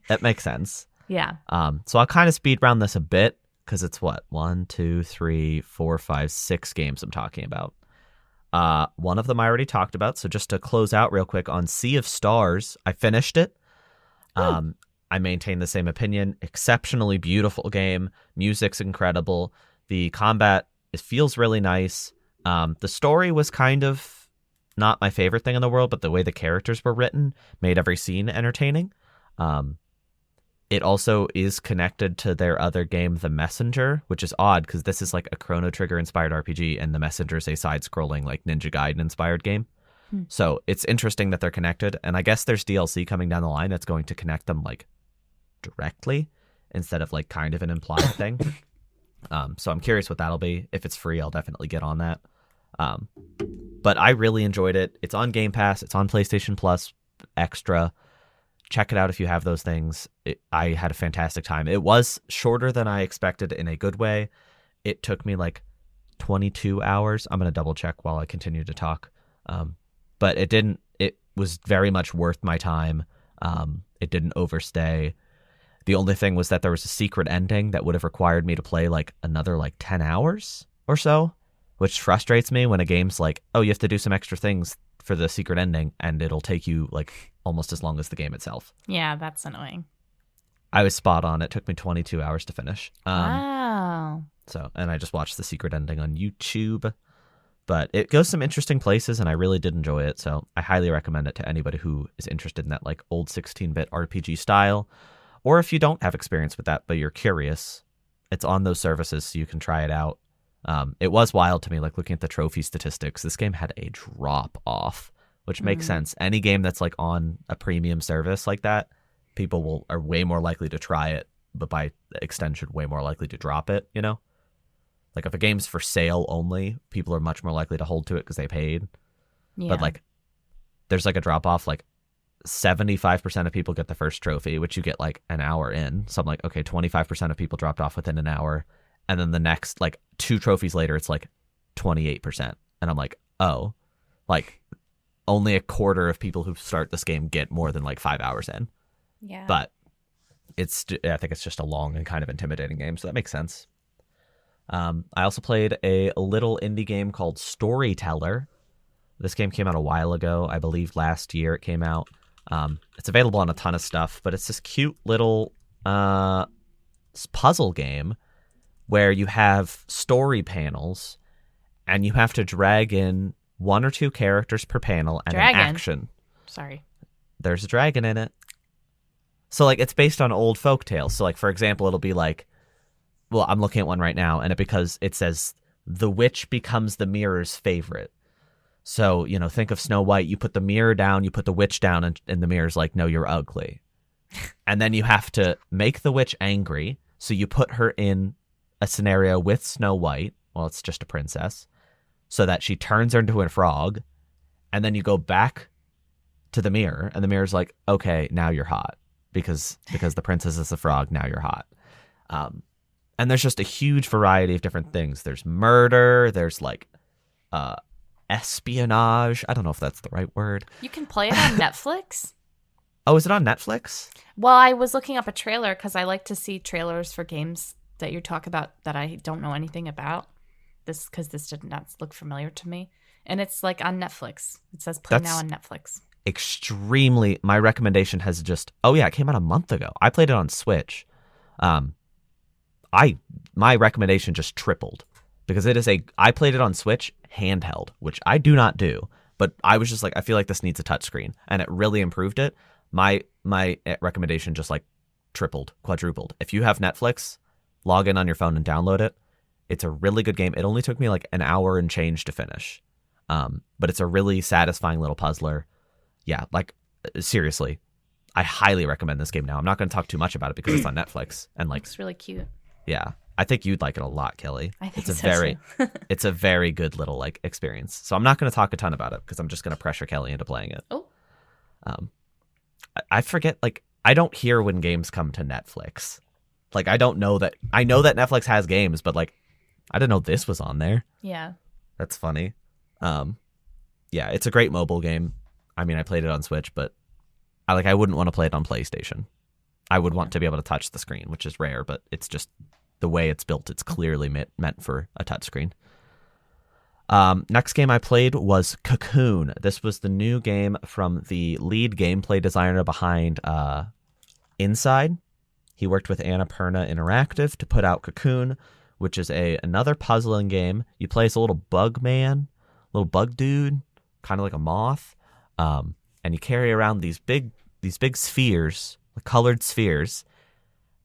that makes sense. Yeah. So I'll kind of speed round this a bit because it's what 1, 2, 3, 4, 5, 6 games I'm talking about. One of them I already talked about. So just to close out real quick on Sea of Stars, I finished it. I maintain the same opinion. Exceptionally beautiful game. Music's incredible. The combat, it feels really nice. The story was kind of not my favorite thing in the world, but the way the characters were written made every scene entertaining. It also is connected to their other game, The Messenger, which is odd because this is like a Chrono Trigger inspired RPG, and The Messenger is a side-scrolling like Ninja Gaiden inspired game. So it's interesting that they're connected, and I guess there's DLC coming down the line that's going to connect them like directly instead of like kind of an implied thing. So I'm curious what that'll be. If it's free, I'll definitely get on that. But I really enjoyed it. It's on Game Pass. It's on PlayStation Plus Extra. Check it out if you have those things. I had a fantastic time. It was shorter than I expected in a good way. It took me like 22 hours. I'm going to double check while I continue to talk. But it was very much worth my time. It didn't overstay. The only thing was that there was a secret ending that would have required me to play like another like 10 hours or so, which frustrates me when a game's like, oh, you have to do some extra things for the secret ending, and it'll take you like almost as long as the game itself. Yeah, that's annoying. I was spot on. It took me 22 hours to finish. Wow. So, and I just watched the secret ending on YouTube. But it goes some interesting places, and I really did enjoy it. So I highly recommend it to anybody who is interested in that like old 16-bit RPG style. Or if you don't have experience with that, but you're curious, it's on those services, so you can try it out. It was wild to me, like looking at the trophy statistics. This game had a drop off, which makes sense. Any game that's like on a premium service like that, people are way more likely to try it, but by extension, way more likely to drop it, you know? Like if a game's for sale only, people are much more likely to hold to it because they paid. Yeah. But like there's like a drop off, like 75% of people get the first trophy, which you get like an hour in. So I'm like, okay, 25% of people dropped off within an hour. And then the next like 2 trophies later, it's like 28%. And I'm like, oh, like only a quarter of people who start this game get more than like 5 hours in. Yeah. But I think it's just a long and kind of intimidating game. So that makes sense. I also played a little indie game called Storyteller. This game came out a while ago. I believe last year it came out. It's available on a ton of stuff, but it's this cute little puzzle game where you have story panels and you have to drag in 1 or 2 characters per panel and an action. Sorry. There's a dragon in it. So like it's based on old folk tales. So like for example, it'll be like, well, I'm looking at one right now, and it says the witch becomes the mirror's favorite. So, you know, think of Snow White. You put the mirror down, you put the witch down, and the mirror's like, no, you're ugly. And then you have to make the witch angry. So you put her in a scenario with Snow White. Well, it's just a princess. So that she turns her into a frog. And then you go back to the mirror, and the mirror's like, okay, now you're hot. Because the princess is a frog, now you're hot. And there's just a huge variety of different things. There's murder. There's like espionage. I don't know if that's the right word. You can play it on Netflix. Oh, is it on Netflix? Well, I was looking up a trailer because I like to see trailers for games that you talk about that I don't know anything about. Because this did not look familiar to me. And it's like on Netflix. It says play now on Netflix. Extremely. My recommendation has just... Oh, yeah, it came out a month ago. I played it on Switch. My recommendation just tripled because I played it on Switch handheld, which I do not do, but I was just like, I feel like this needs a touchscreen, and it really improved it. My recommendation just like tripled, quadrupled. If you have Netflix, log in on your phone and download it. It's a really good game. It only took me like an hour and change to finish. But it's a really satisfying little puzzler. Yeah, like seriously, I highly recommend this game now. I'm not going to talk too much about it because it's on Netflix and like it's really cute. Yeah, I think you'd like it a lot, Kelly. I think it's a very good little like experience. So I'm not going to talk a ton about it because I'm just going to pressure Kelly into playing it. Oh, I forget. Like I don't hear when games come to Netflix. Like I don't know that. I know that Netflix has games, but like I didn't know this was on there. Yeah, that's funny. Yeah, it's a great mobile game. I mean, I played it on Switch, but I wouldn't want to play it on PlayStation. I would want to be able to touch the screen, which is rare, but it's just the way it's built. It's clearly meant for a touchscreen. Next game I played was Cocoon. This was the new game from the lead gameplay designer behind Inside. He worked with Annapurna Interactive to put out Cocoon, which is another puzzling game. You play as a little bug man, little bug dude, kind of like a moth, and you carry around these big spheres, colored spheres,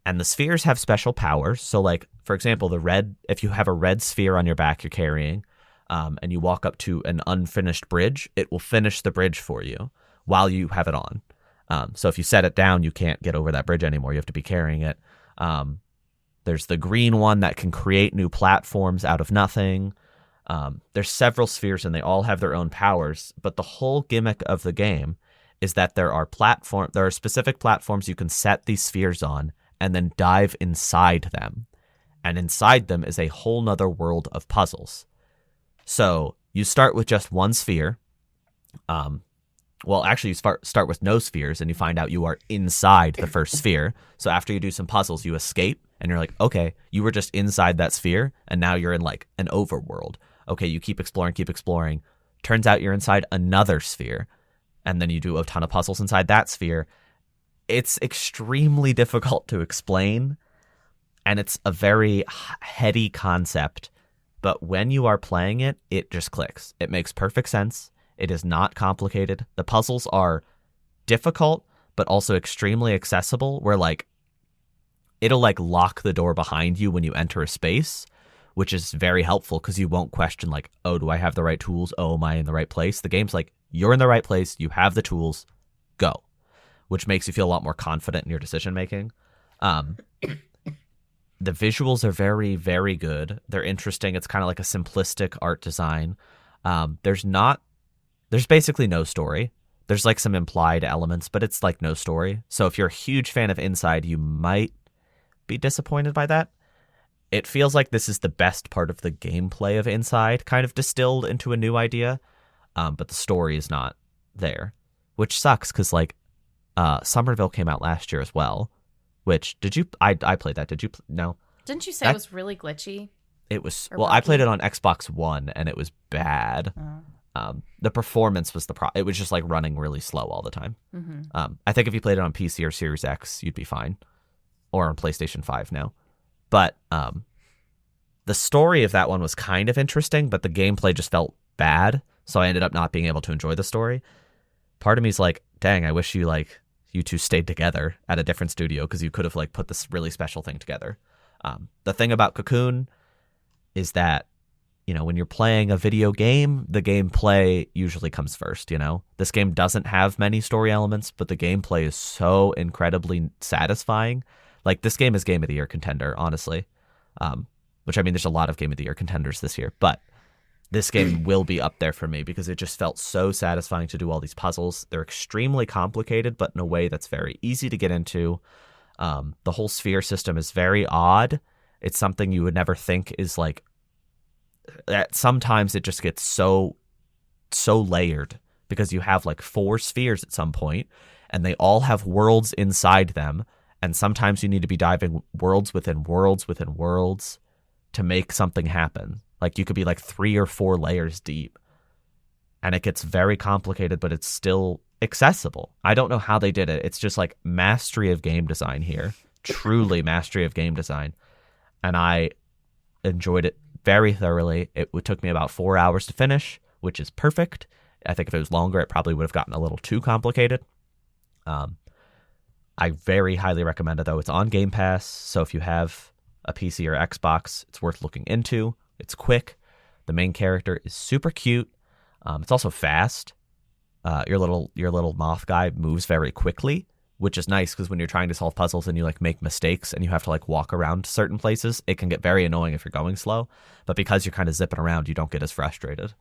and the spheres have special powers. So, like, for example, if you have a red sphere on your back you're carrying, and you walk up to an unfinished bridge, it will finish the bridge for you while you have it on. So if you set it down, you can't get over that bridge anymore. You have to be carrying it. There's the green one that can create new platforms out of nothing. There's several spheres and they all have their own powers, but the whole gimmick of the game is that there are specific platforms you can set these spheres on and then dive inside them. And inside them is a whole nother world of puzzles. So you start with just one sphere. Well, actually, you start with no spheres, and you find out you are inside the first sphere. So after you do some puzzles, you escape, and you're like, okay, you were just inside that sphere, and now you're in, like, an overworld. Okay, you keep exploring. Turns out you're inside another sphere, and then you do a ton of puzzles inside that sphere. It's extremely difficult to explain, and it's a very heady concept, but when you are playing it, it just clicks. It makes perfect sense. It is not complicated. The puzzles are difficult, but also extremely accessible, where, like, it'll, like, lock the door behind you when you enter a space, which is very helpful because you won't question, like, oh, do I have the right tools? Oh, am I in the right place? The game's like, you're in the right place. You have the tools. Go. Which makes you feel a lot more confident in your decision making. The visuals are very, very good. They're interesting. It's kind of like a simplistic art design. There's basically no story. There's, like, some implied elements, but it's, like, no story. So if you're a huge fan of Inside, you might be disappointed by that. It feels like this is the best part of the gameplay of Inside, kind of distilled into a new idea, but the story is not there, which sucks because, like, Somerville came out last year as well, which, I played that. Did you? No. Didn't you say it was really glitchy? It was, Or well, I buggy? played it on Xbox One, and it was bad. The performance was it was just, like, running really slow all the time. Mm-hmm. I think if you played it on PC or Series X, you'd be fine, or on PlayStation 5 now. But the story of that one was kind of interesting, but the gameplay just felt bad, so I ended up not being able to enjoy the story. Part of me is like, dang, I wish you two stayed together at a different studio, because you could have, like, put this really special thing together. The thing about Cocoon is that, you know, when you're playing a video game, the gameplay usually comes first, you know? This game doesn't have many story elements, but the gameplay is so incredibly satisfying. Like, this game is Game of the Year contender, honestly. Which, I mean, there's a lot of Game of the Year contenders this year, but this game will be up there for me because it just felt so satisfying to do all these puzzles. They're extremely complicated, but in a way that's very easy to get into. The whole sphere system is very odd. It's something you would never think is, like, sometimes it just gets so layered because you have, like, 4 spheres at some point, and they all have worlds inside them, and sometimes you need to be diving worlds within worlds within worlds to make something happen. Like, you could be, like, 3 or 4 layers deep, and it gets very complicated, but it's still accessible. I don't know how they did it. It's just, like, mastery of game design here. Truly mastery of game design. And I enjoyed it very thoroughly. It took me about 4 hours to finish, which is perfect. I think if it was longer, it probably would have gotten a little too complicated. I very highly recommend it, though. It's on Game Pass, so if you have a PC or Xbox, it's worth looking into. It's quick. The main character is super cute. It's also fast. Your little moth guy moves very quickly, which is nice because when you're trying to solve puzzles and you, like, make mistakes and you have to, like, walk around certain places, it can get very annoying if you're going slow. But because you're kind of zipping around, you don't get as frustrated.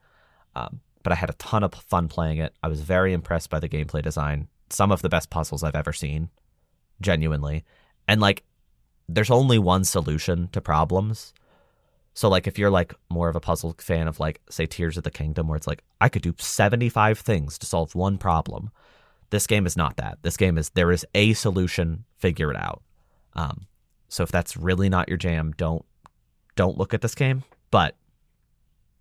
But I had a ton of fun playing it. I was very impressed by the gameplay design. Some of the best puzzles I've ever seen, genuinely. And, like, there's only one solution to problems. So, like, if you're, like, more of a puzzle fan of, like, say, Tears of the Kingdom, where it's like, I could do 75 things to solve one problem. This game is not that. This game is, there is a solution, figure it out. So if that's really not your jam, don't look at this game. But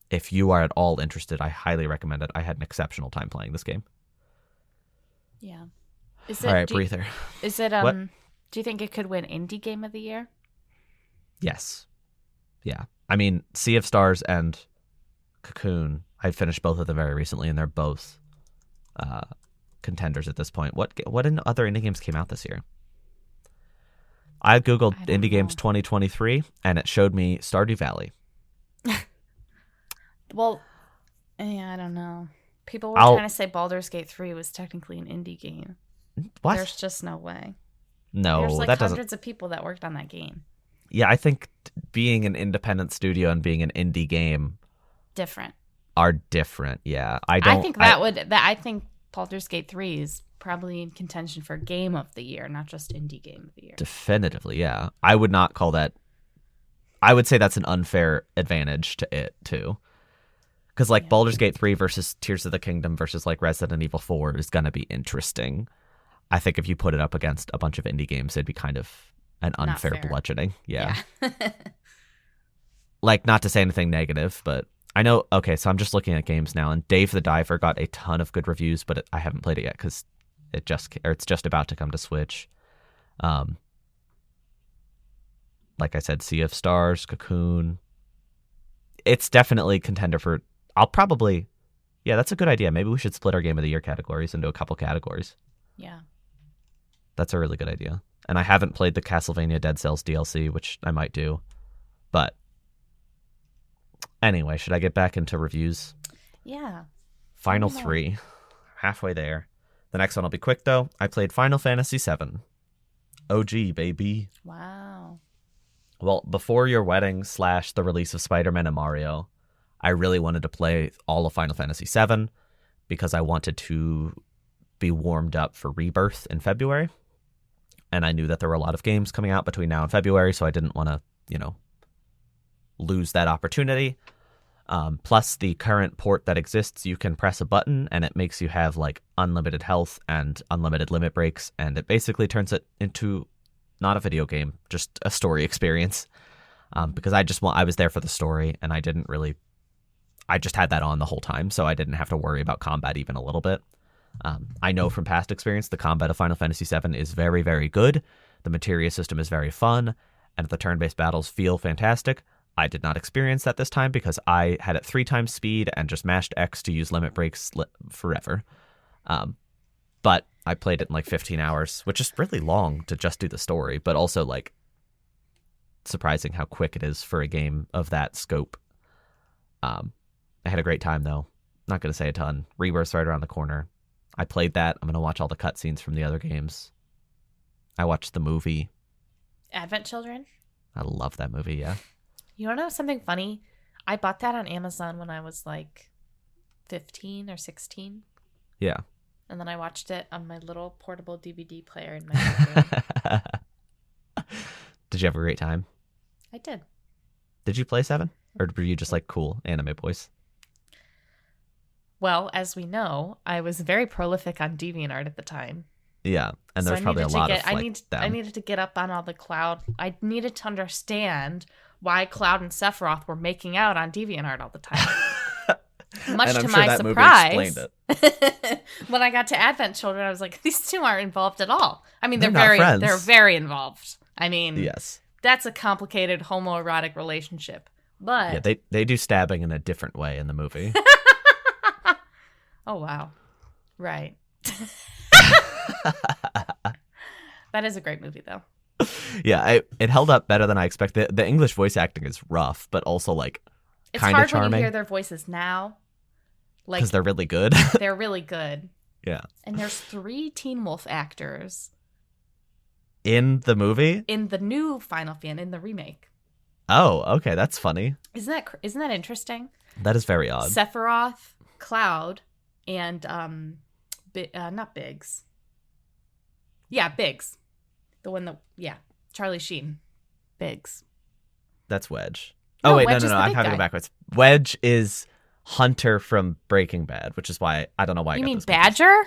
if you are at all interested, I highly recommend it. I had an exceptional time playing this game. Yeah. All right, breather. Is it What? Do you think it could win Indie Game of the Year? Yes. Yeah. I mean, Sea of Stars and Cocoon, I finished both of them very recently, and they're both contenders at this point. What other indie games came out this year? I googled indie games 2023, and it showed me Stardew Valley. Well, yeah, I don't know. People were trying to say Baldur's Gate 3 was technically an indie game. What? There's just no way. No, there's like that hundreds of people that worked on that game. Yeah, I think being an independent studio and being an indie game are different. Yeah, I think Baldur's Gate 3 is probably in contention for Game of the Year, not just Indie Game of the Year. Definitively, yeah. I would not call that. I would say that's an unfair advantage to it too, because like Baldur's Gate 3 versus Tears of the Kingdom versus like Resident Evil 4 is gonna be interesting. I think if you put it up against a bunch of indie games, it'd be kind of an unfair bludgeoning. Yeah. Like, not to say anything negative, but I know. Okay, so I'm just looking at games now, and Dave the Diver got a ton of good reviews, but I haven't played it yet because it's just about to come to Switch. Like I said, Sea of Stars, Cocoon. It's definitely contender for. Yeah, that's a good idea. Maybe we should split our Game of the Year categories into a couple categories. Yeah. That's a really good idea. And I haven't played the Castlevania Dead Cells DLC, which I might do. But anyway, should I get back into reviews? Yeah. Final 3. Halfway there. The next one will be quick, though. I played Final Fantasy VII. OG, baby. Wow. Well, before your wedding / the release of Spiderman and Mario, I really wanted to play all of Final Fantasy VII because I wanted to be warmed up for Rebirth in February. And I knew that there were a lot of games coming out between now and February, so I didn't want to, lose that opportunity. Plus, the current port that exists, you can press a button and it makes you have like unlimited health and unlimited limit breaks, and it basically turns it into not a video game, just a story experience. Because I was there for the story, and I just had that on the whole time, so I didn't have to worry about combat even a little bit. I know from past experience the combat of Final Fantasy VII is very, very good. The materia system is very fun, and the turn-based battles feel fantastic. I did not experience that this time because I had it 3 times speed and just mashed X to use limit breaks forever. But I played it in like 15 hours, which is really long to just do the story, but also like surprising how quick it is for a game of that scope. I had a great time though. Not going to say a ton. Rebirth's right around the corner. I played that. I'm going to watch all the cutscenes from the other games. I watched the movie. Advent Children? I love that movie, yeah. You want to know something funny? I bought that on Amazon when I was like 15 or 16. Yeah. And then I watched it on my little portable DVD player in my bedroom. Did you have a great time? I did. Did you play 7? Or were you just like cool anime boys? Well, as we know, I was very prolific on DeviantArt at the time. Yeah, and there's probably a lot of I needed to get up on all the Cloud. I needed to understand why Cloud and Sephiroth were making out on DeviantArt all the time. Much to my surprise, when I got to Advent Children, I was like, these two aren't involved at all. I mean, they're very involved. I mean, yes, that's a complicated homoerotic relationship. But yeah, they do stabbing in a different way in the movie. Oh, wow. Right. That is a great movie, though. Yeah, it held up better than I expected. The English voice acting is rough, but also, like, kind of charming. It's hard when you hear their voices now. Because they're really good. They're really good. Yeah. And there's 3 Teen Wolf actors. In the movie? In the new Final Fantasy, in the remake. Oh, okay. That's funny. Isn't that interesting? That is very odd. Sephiroth, Cloud, and not Biggs. Yeah, Biggs. The one Charlie Sheen. Biggs. That's Wedge. Oh, wait, Wedge no, I'm having it backwards. Wedge is Hunter from Breaking Bad, which is why I don't know why. You mean Badger?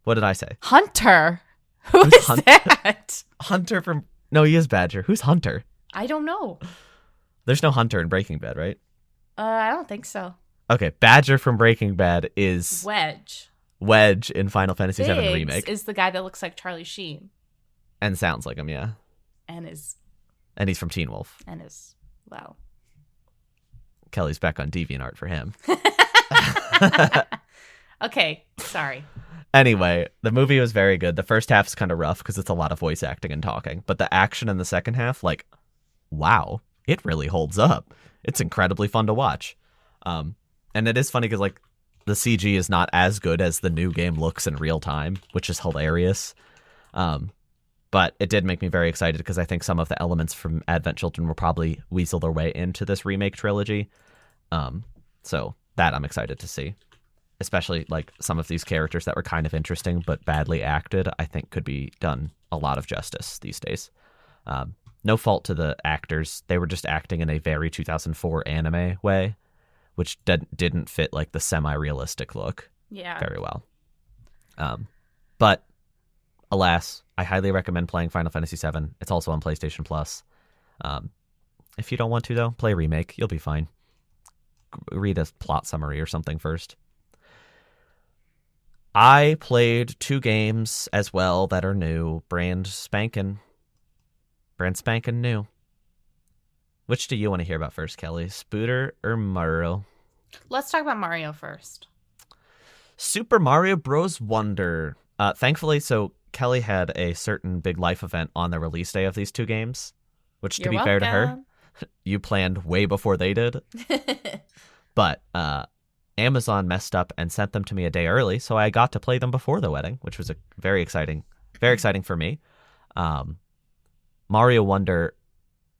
What did I say? Hunter. Who's that? Hunter from... No, he is Badger. Who's Hunter? I don't know. There's no Hunter in Breaking Bad, right? I don't think so. Okay, Badger from Breaking Bad is... Wedge in Final Fantasy VII Remake. Is the guy that looks like Charlie Sheen. And sounds like him, yeah. And he's from Teen Wolf. And is Wow. Kelly's back on DeviantArt for him. Okay, sorry. Anyway, the movie was very good. The first half is kind of rough because it's a lot of voice acting and talking. But the action in the second half, like, wow, it really holds up. It's incredibly fun to watch. And it is funny because, like, the CG is not as good as the new game looks in real time, which is hilarious. But it did make me very excited because I think some of the elements from Advent Children will probably weasel their way into this remake trilogy. So that I'm excited to see. Especially like some of these characters that were kind of interesting but badly acted, I think could be done a lot of justice these days. No fault to the actors. They were just acting in a very 2004 anime way, which didn't fit like the semi-realistic look very well. But alas, I highly recommend playing Final Fantasy VII. It's also on PlayStation Plus. If you don't want to, though, play Remake. You'll be fine. Read a plot summary or something first. I played 2 games as well that are new. Brand spanking new. Which do you want to hear about first, Kelly? Spooter or Mario? Let's talk about Mario first. Super Mario Bros. Wonder. Thankfully, so Kelly had a certain big life event on the release day of these 2 games, which, to be fair to her, you planned way before they did. But Amazon messed up and sent them to me a day early, so I got to play them before the wedding, which was very exciting for me. Mario Wonder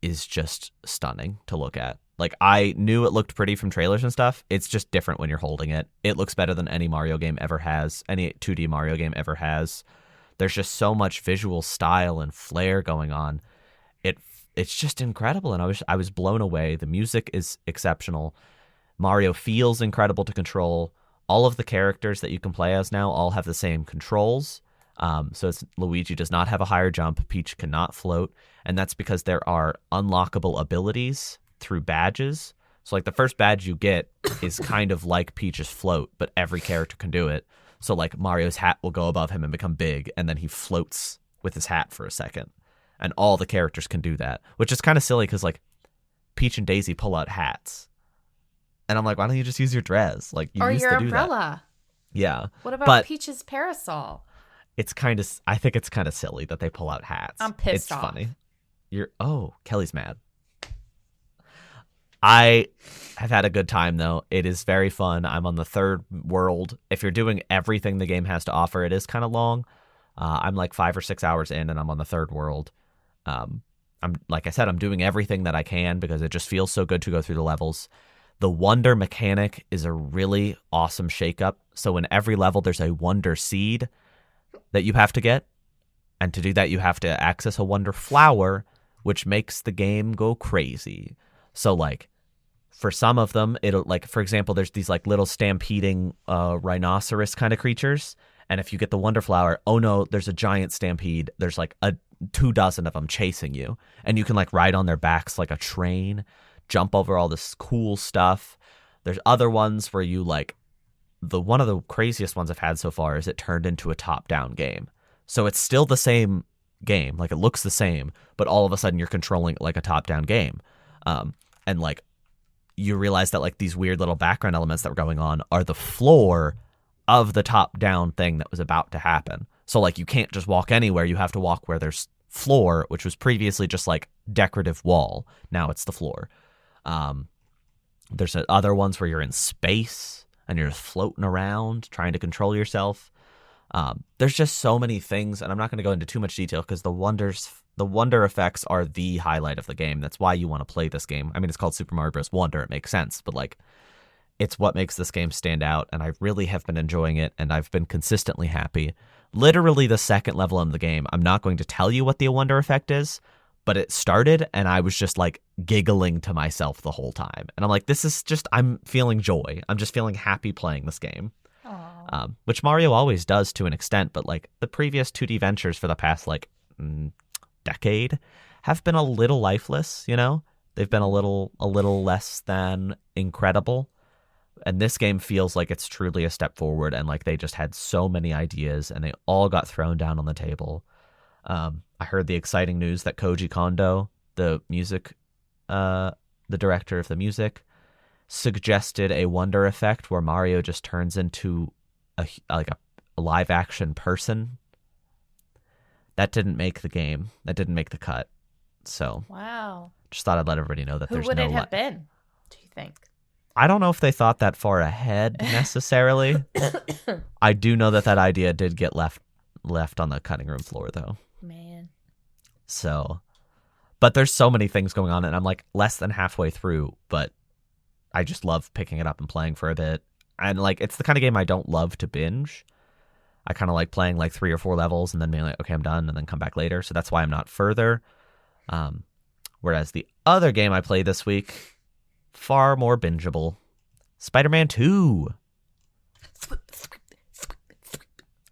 is just stunning to look at. Like, I knew it looked pretty from trailers and stuff. It's just different when you're holding it. It looks better than any Mario game ever has, any 2D Mario game ever has. There's just so much visual style and flair going on. It's just incredible, and I was blown away. The music is exceptional. Mario feels incredible to control. All of the characters that you can play as now all have the same controls. So Luigi does not have a higher jump. Peach cannot float. And that's because there are unlockable abilities through badges. So like the first badge you get is kind of like Peach's float, but every character can do it. So like Mario's hat will go above him and become big, and then he floats with his hat for a second. And all the characters can do that, which is kind of silly because like Peach and Daisy pull out hats. And I'm like, why don't you just use your dress? Like, you used to do that. Or your umbrella. Yeah. What about Peach's parasol? I think it's kind of silly that they pull out hats. I'm pissed off. It's funny. Kelly's mad. I have had a good time, though. It is very fun. I'm on the 3rd world. If you're doing everything the game has to offer, it is kind of long. I'm like 5 or 6 hours in, and I'm on the 3rd world. Like I said, I'm doing everything that I can because it just feels so good to go through the levels. The Wonder mechanic is a really awesome shakeup. So in every level, there's a Wonder seed that you have to get. And to do that, you have to access a Wonder flower, which makes the game go crazy. So like for some of them, it'll like, for example, there's these like little stampeding rhinoceros kind of creatures. And if you get the Wonder flower, oh no, there's a giant stampede. There's like 24 of them chasing you. And you can like ride on their backs like a train, jump over all this cool stuff. There's other ones where you like, one of the craziest ones I've had so far is it turned into a top-down game. So it's still the same game, like it looks the same, but all of a sudden you're controlling it like a top-down game. And like you realize that like these weird little background elements that were going on are the floor of the top-down thing that was about to happen. So like you can't just walk anywhere, you have to walk where there's floor, which was previously just like decorative wall. Now it's the floor. There's other ones where you're in space and you're just floating around trying to control yourself. There's just so many things, and I'm not going to go into too much detail because the wonder effects are the highlight of the game. That's why you want to play this game. I mean, it's called Super Mario Bros. Wonder. It makes sense, but like, it's what makes this game stand out, and I really have been enjoying it, and I've been consistently happy. Literally the second level in the game, I'm not going to tell you what the wonder effect is, but it started, and I was just like giggling to myself the whole time. And I'm like, this is just, I'm feeling joy. I'm just feeling happy playing this game. Which Mario always does to an extent, but like the previous 2D ventures for the past like decade have been a little lifeless, you know? They've been a little less than incredible. And this game feels like it's truly a step forward, and like they just had so many ideas and they all got thrown down on the table. I heard the exciting news that Koji Kondo, the music the director of the music, suggested a wonder effect where Mario just turns into a live action person. That didn't make the game. That didn't make the cut. So wow. Just thought I'd let everybody know that Who there's would no. it have been? Do you think? I don't know if they thought that far ahead necessarily. I do know that idea did get left on the cutting room floor though. Man. So, but there's so many things going on, and I'm like less than halfway through, but I just love picking it up and playing for a bit. And like, it's the kind of game I don't love to binge. I kind of like playing like 3 or 4 levels and then being like, okay, I'm done, and then come back later. So that's why I'm not further. Whereas the other game I played this week, far more bingeable, Spider-Man 2.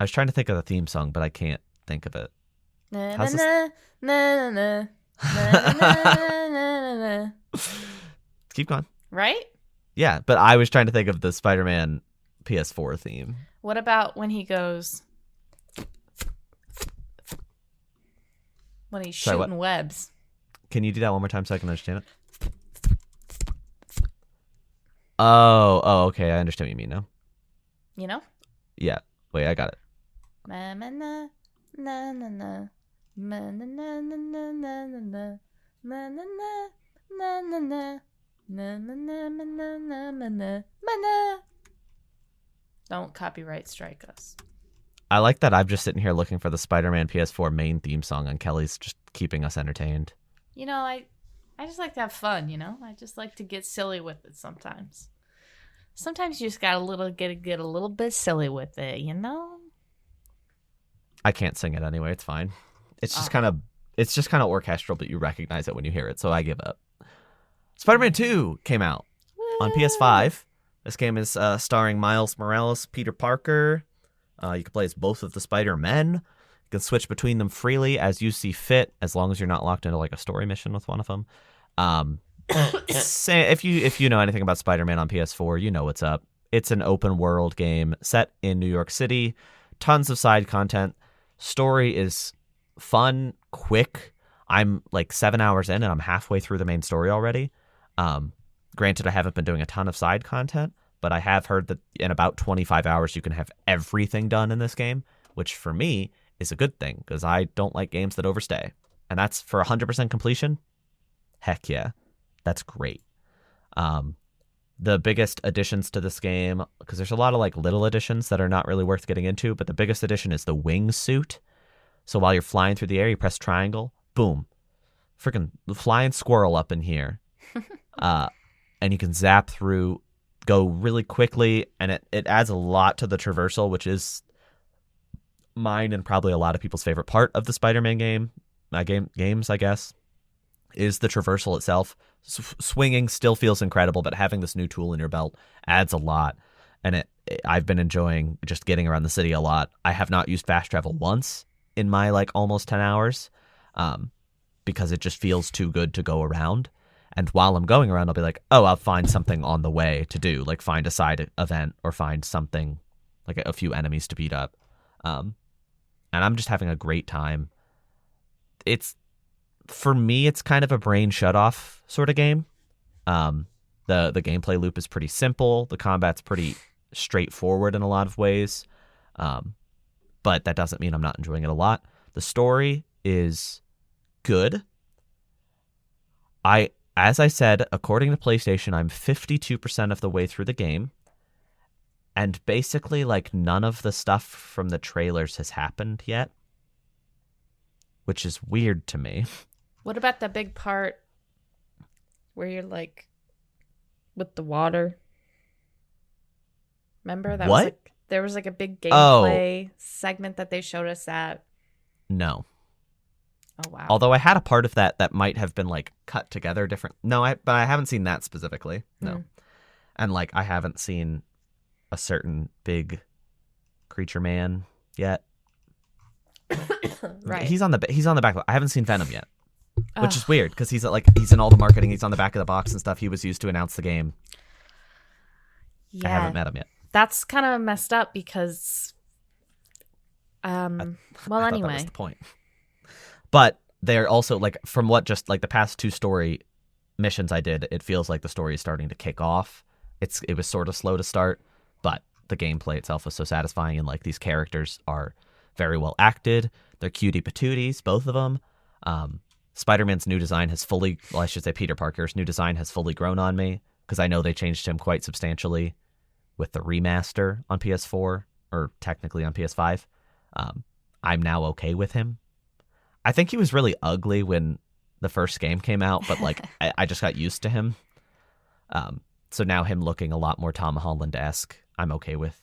I was trying to think of the theme song, but I can't think of it. How's this? Keep going. Right? Yeah, but I was trying to think of the Spider-Man PS4 theme. What about when he goes... when he's shooting webs? Can you do that one more time so I can understand it? Oh, okay. I understand what you mean now. You know? Yeah. Wait, I got it. Na na na na na na na na na na na na na na na na na. Don't copyright strike us. I like that I'm just sitting here looking for the Spider-Man PS4 main theme song, and Kelly's just keeping us entertained. You know, I just like to have fun, you know? I just like to get silly with it sometimes. Sometimes you just gotta get a little bit silly with it, you know? I can't sing it anyway, it's fine. It's just kind of orchestral, but you recognize it when you hear it, so I give up. Spider-Man 2 came out on PS5. This game is starring Miles Morales, Peter Parker. You can play as both of the Spider-Men. You can switch between them freely as you see fit, as long as you're not locked into like a story mission with one of them. If you know anything about Spider-Man on PS4, you know what's up. It's an open world game set in New York City. Tons of side content. Story is fun, quick. I'm like 7 hours in and I'm halfway through the main story already. Granted, I haven't been doing a ton of side content, but I have heard that in about 25 hours you can have everything done in this game, which for me is a good thing because I don't like games that overstay. And that's for 100% completion. Heck yeah. That's great. The biggest additions to this game, because there's a lot of like little additions that are not really worth getting into, but the biggest addition is the wingsuit. So while you're flying through the air, you press triangle, boom, freaking flying squirrel up in here. And you can zap through, go really quickly, and it adds a lot to the traversal, which is mine and probably a lot of people's favorite part of the Spider-Man games, I guess, is the traversal itself. Swinging still feels incredible, but having this new tool in your belt adds a lot. And I've been enjoying just getting around the city a lot. I have not used fast travel once in my like almost 10 hours because it just feels too good to go around. And while I'm going around, I'll be like, oh, I'll find something on the way to do, like find a side event or find something, like a few enemies to beat up. And I'm just having a great time. For me, it's kind of a brain shutoff sort of game. The gameplay loop is pretty simple. The combat's pretty straightforward in a lot of ways. But that doesn't mean I'm not enjoying it a lot. The story is good. As I said, according to PlayStation, I'm 52% of the way through the game. And basically, like, none of the stuff from the trailers has happened yet. Which is weird to me. What about the big part where you're, like, with the water? Remember? There was, like, a big gameplay segment that they showed us at. No. Oh, wow. Although I had a part of that might have been like cut together different. No, but I haven't seen that specifically. No. And like I haven't seen a certain big creature man yet. Right. He's on the back. I haven't seen Venom yet. Which is weird because he's in all the marketing. He's on the back of the box and stuff. He was used to announce the game. Yeah. I haven't met him yet. That's kind of messed up because anyway. That was the point. But they're also, like, from what just, like, the past 2 story missions I did, it feels like the story is starting to kick off. It was sort of slow to start, but the gameplay itself was so satisfying, and like these characters are very well acted. They're cutie patooties, both of them. Spider-Man's new design has fully, well, I should say Peter Parker's new design has fully grown on me, because I know they changed him quite substantially with the remaster on PS4, or technically on PS5. I'm now okay with him. I think he was really ugly when the first game came out, but like I just got used to him. So now him looking a lot more Tom Holland-esque, I'm okay with.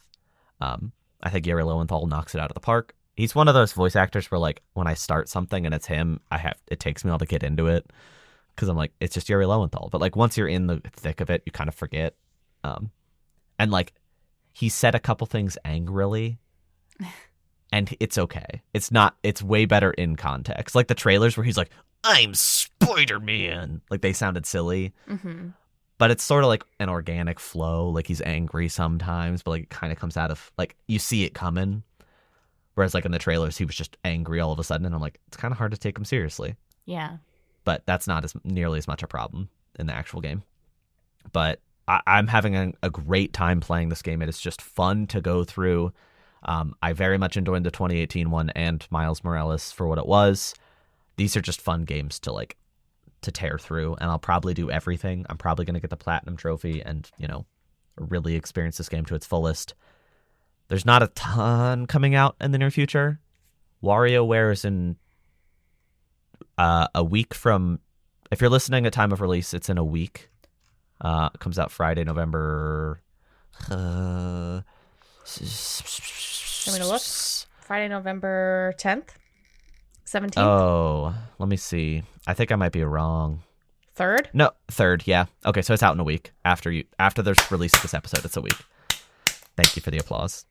I think Yuri Lowenthal knocks it out of the park. He's one of those voice actors where like when I start something and it's him, it takes me a while to get into it, because I'm like, it's just Yuri Lowenthal. But like once you're in the thick of it, you kind of forget. And like he said a couple things angrily, and it's okay. It's way better in context. Like the trailers where he's like, I'm Spider-Man. Like they sounded silly. Mm-hmm. But it's sort of like an organic flow. Like he's angry sometimes, but like it kind of comes out of like you see it coming. Whereas like in the trailers, he was just angry all of a sudden, and I'm like, it's kind of hard to take him seriously. Yeah. But that's not nearly as much a problem in the actual game. But I'm having a great time playing this game. It is just fun to go through. I very much enjoyed the 2018 one and Miles Morales for what it was. These are just fun games to tear through, and I'll probably do everything. I'm probably going to get the Platinum Trophy and, really experience this game to its fullest. There's not a ton coming out in the near future. WarioWare is in a week from... If you're listening at time of release, it's in a week. It comes out Friday, November... Want me to look? Friday, November 10th? 17th? Oh, let me see. I think I might be wrong. 3rd? No, 3rd, yeah. Okay, so it's out in a week. After the release of this episode, it's a week. Thank you for the applause.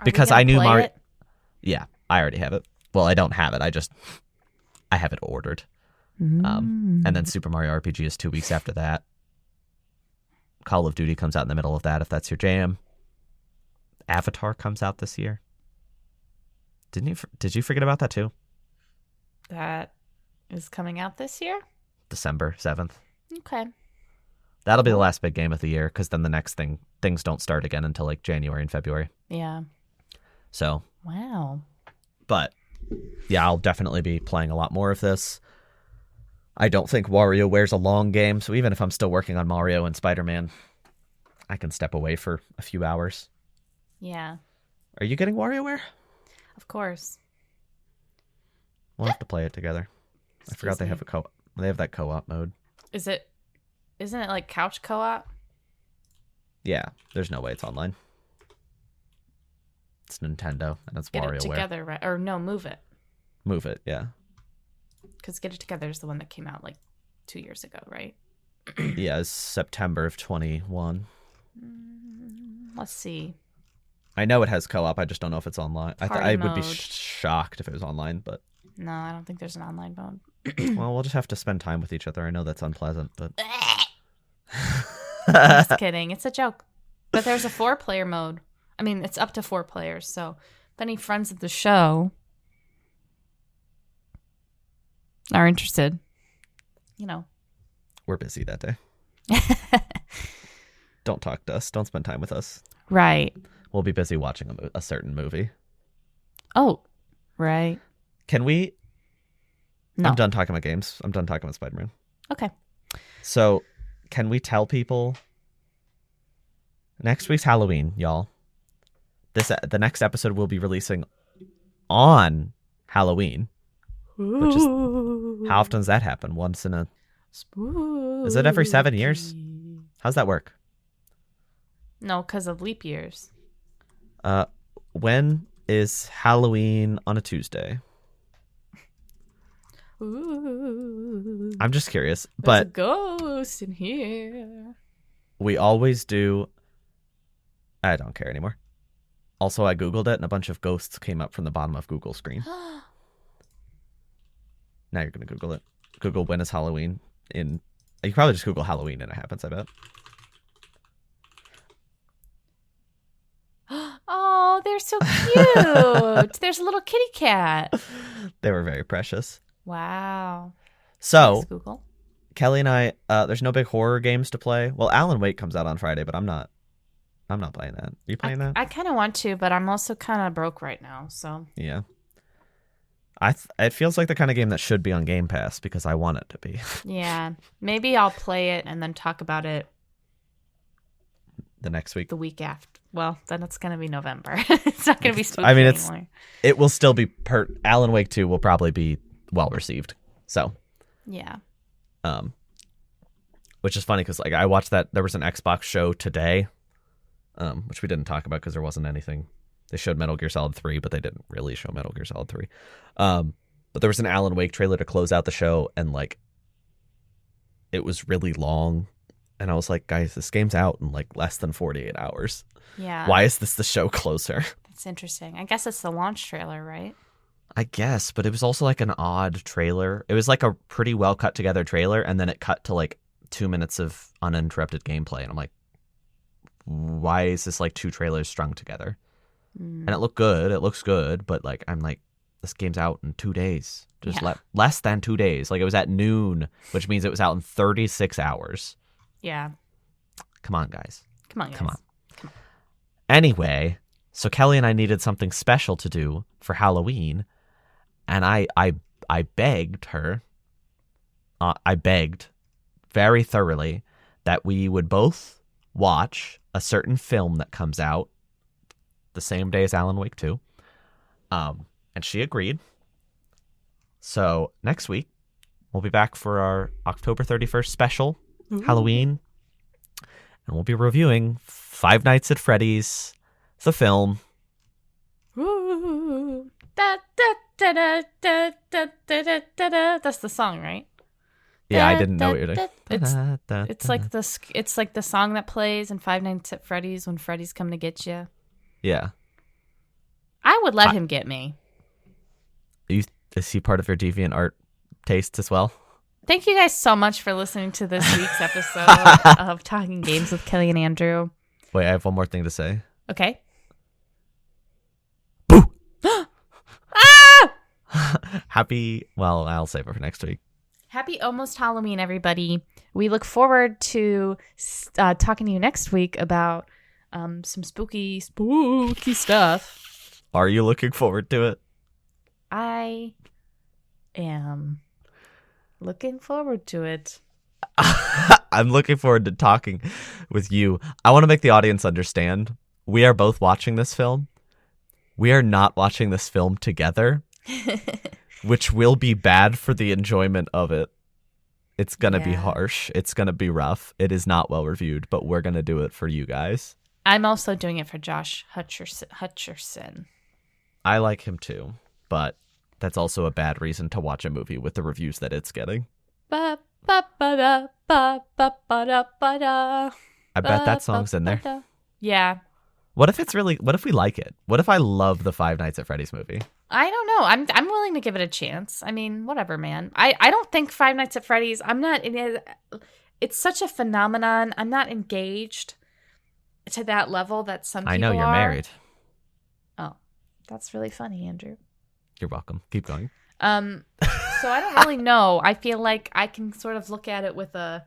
Because I knew Mario... Yeah, I already have it. Well, I don't have it. I have it ordered. And then Super Mario RPG is 2 weeks after that. Call of Duty comes out in the middle of that, if that's your jam. Avatar comes out this year. Did you forget about that too? That is coming out this year? December 7th. Okay. That'll be the last big game of the year, because then the next things don't start again until like January and February. Yeah. So. Wow. But yeah, I'll definitely be playing a lot more of this. I don't think WarioWare's a long game, so even if I'm still working on Mario and Spider-Man, I can step away for a few hours. Yeah. Are you getting WarioWare? Of course. We'll have to play it together. I forgot they have they have that co-op mode. Isn't it like couch co-op? Yeah, there's no way it's online. It's Nintendo and it's WarioWare. Get It Together, right? Or no, Move It. Move It, yeah. Because Get It Together is the one that came out like 2 years ago, right? Yeah, it's September of 21. Let's see. I know it has co-op. I just don't know if it's online. I would be mode. shocked if it was online, but... No, I don't think there's an online mode. Well, we'll just have to spend time with each other. I know that's unpleasant, but... Just kidding. It's a joke. But there's a 4-player mode. I mean, it's up to 4 players, so if any friends of the show are interested, We're busy that day. Don't talk to us. Don't spend time with us. Right. We'll be busy watching a certain movie. Oh, right. Can we... No. I'm done talking about games. I'm done talking about Spider-Man. Okay. So, can we tell people... Next week's Halloween, y'all. The next episode will be releasing on Halloween. Which is... How often does that happen? Once in a... Spooky. Is it every 7 years? How's that work? No, because of leap years. When is Halloween on a Tuesday? Ooh. I'm just curious. There's a But ghost in here. we always do... I don't care anymore. Also, I Googled it and a bunch of ghosts came up from the bottom of Google's screen. Now you're going to Google it. Google when is Halloween in... You probably just Google Halloween and it happens, I bet. Oh, they're so cute. There's a little kitty cat. They were very precious. Wow. So, Thanks, Google. Kelly and I, there's no big horror games to play. Well, Alan Wake comes out on Friday, but I'm not playing that. Are you playing that? I kind of want to, but I'm also kind of broke right now, so. Yeah. It feels like the kind of game that should be on Game Pass because I want it to be. Yeah. Maybe I'll play it and then talk about it the next week. The week after. Well, then it's going to be November. It's not going to be spooky anymore. It will still be Alan Wake 2 will probably be well received. So. Yeah. Which is funny because like I watched that there was an Xbox show today, which we didn't talk about because there wasn't anything. They showed Metal Gear Solid 3, but they didn't really show Metal Gear Solid 3. But there was an Alan Wake trailer to close out the show, and like it was really long, and I was like, guys, this game's out in like less than 48 hours. Yeah. Why is this the show closer? That's interesting. I guess it's the launch trailer, right? I guess, but it was also like an odd trailer. It was like a pretty well cut together trailer, and then it cut to like 2 minutes of uninterrupted gameplay, and I'm like, why is this like two trailers strung together? And it looked good. It looks good, but like I'm like, this game's out in 2 days. Just less than 2 days. Like it was at noon, which means it was out in 36 hours. Yeah. Come on, guys. Come on. Anyway, so Kelly and I needed something special to do for Halloween, and I begged her. I begged very thoroughly that we would both watch a certain film that comes out the same day as Alan Wake 2. And she agreed. So next week, we'll be back for our October 31st special, Halloween. And we'll be reviewing Five Nights at Freddy's, the film. Ooh. Da, da, da, da, da, da, da, da, da. That's the song, right? Yeah, I didn't know what you're doing. It's like the song that plays in Five Nights at Freddy's when Freddy's coming to get you. Yeah. I would let him get me. Is he part of your deviant art tastes as well? Thank you guys so much for listening to this week's episode of Talking Games with Kelly and Andrew. Wait, I have one more thing to say. Okay. Boo! Ah! I'll save it for next week. Happy almost Halloween, everybody. We look forward to talking to you next week about some spooky stuff. Are you looking forward to it? I am looking forward to it. I'm looking forward to talking with you. I want to make the audience understand. We are both watching this film. We are not watching this film together, which will be bad for the enjoyment of it. It's going to be harsh. It's going to be rough. It is not well reviewed, but we're going to do it for you guys. I'm also doing it for Josh Hutcherson. I like him too, but that's also a bad reason to watch a movie with the reviews that it's getting. I bet that song's in there. Yeah. What if we like it? What if I love the Five Nights at Freddy's movie? I don't know. I'm willing to give it a chance. I mean, whatever, man. I don't think Five Nights at Freddy's, it's such a phenomenon. I'm not engaged to that level that some people are. I know you're married. Oh, that's really funny, Andrew. You're welcome. Keep going. So I don't really know. I feel like I can sort of look at it with a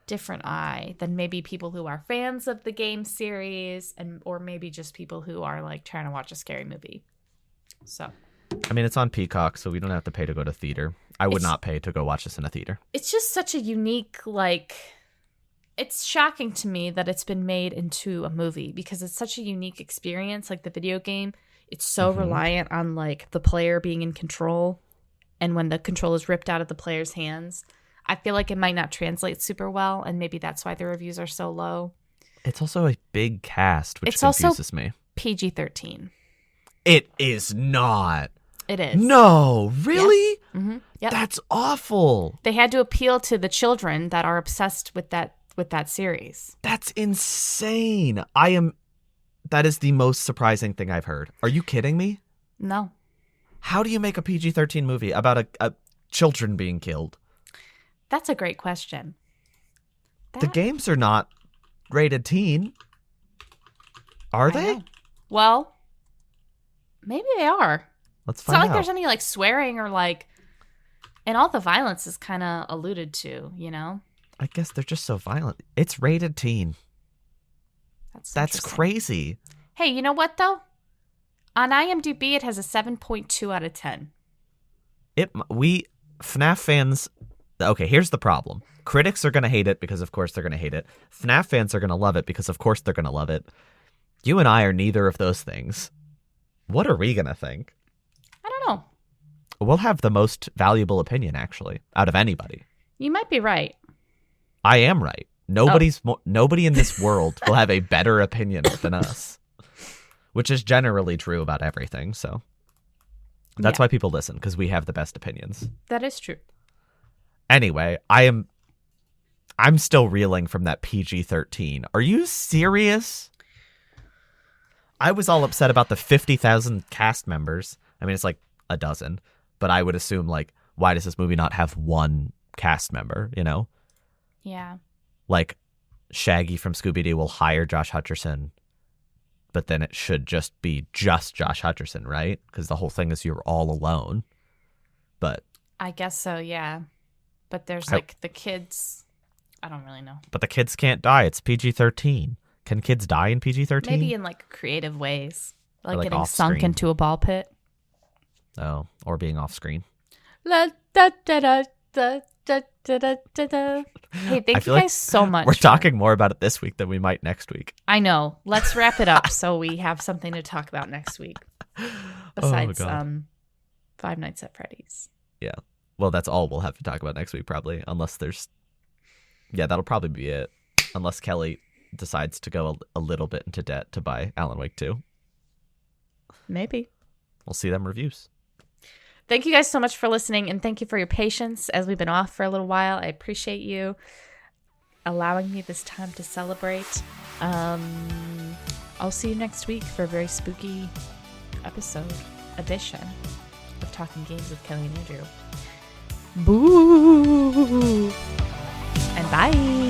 different eye than maybe people who are fans of the game series or maybe just people who are like trying to watch a scary movie. So, I mean, it's on Peacock, so we don't have to pay to go to theater. I would not pay to go watch this in a theater. It's just such a unique, it's shocking to me that it's been made into a movie because it's such a unique experience. Like the video game, it's so reliant on the player being in control. And when the control is ripped out of the player's hands, I feel like it might not translate super well. And maybe that's why the reviews are so low. It's also a big cast, which confuses me. PG-13. It is not. It is. No, really? Yeah. Mm-hmm. Yep. That's awful. They had to appeal to the children that are obsessed with that series. That's insane. That is the most surprising thing I've heard. Are you kidding me? No. How do you make a PG-13 movie about a children being killed? That's a great question. The games are not rated teen. Are they? Know. Well, maybe they are. Let's find out. It's not like there's any swearing or And all the violence is kind of alluded to, you know? I guess they're just so violent. It's rated teen. That's crazy. Hey, you know what, though? On IMDb, it has a 7.2 out of 10. FNAF fans... Okay, here's the problem. Critics are going to hate it because, of course, they're going to hate it. FNAF fans are going to love it because, of course, they're going to love it. You and I are neither of those things. What are we going to think? I don't know. We'll have the most valuable opinion, actually, out of anybody. You might be right. I am right. Nobody in this world will have a better opinion than us, which is generally true about everything. So that's why people listen, because we have the best opinions. That is true. Anyway, I'm still reeling from that PG-13. Are you serious? I was all upset about the 50,000 cast members. I mean, it's like a dozen, but I would assume, like, why does this movie not have one cast member, you know? Yeah. Like, Shaggy from Scooby-Doo will hire Josh Hutcherson, but then it should just be just Josh Hutcherson, right? Because the whole thing is you're all alone. But I guess so, yeah. But there's, like, the kids. I don't really know. But the kids can't die. It's PG-13. Can kids die in PG-13? Maybe in, like, creative ways. Like getting off-screen. sunk into a ball pit. Oh, or being off screen. La, da, da, da, da, da, da, da, da, da. Hey, thank you guys so much. We're talking more about it this week than we might next week. I know. Let's wrap it up so we have something to talk about next week. Besides Five Nights at Freddy's. Yeah. Well, that's all we'll have to talk about next week, probably. Unless there's... Yeah, that'll probably be it. Unless Kelly decides to go a little bit into debt to buy Alan Wake 2. Maybe. We'll see them reviews. Thank you guys so much for listening, and thank you for your patience as we've been off for a little while. I appreciate you allowing me this time to celebrate. I'll see you next week for a very spooky edition of Talking Games with Kellie and Andrew. Boo! And bye!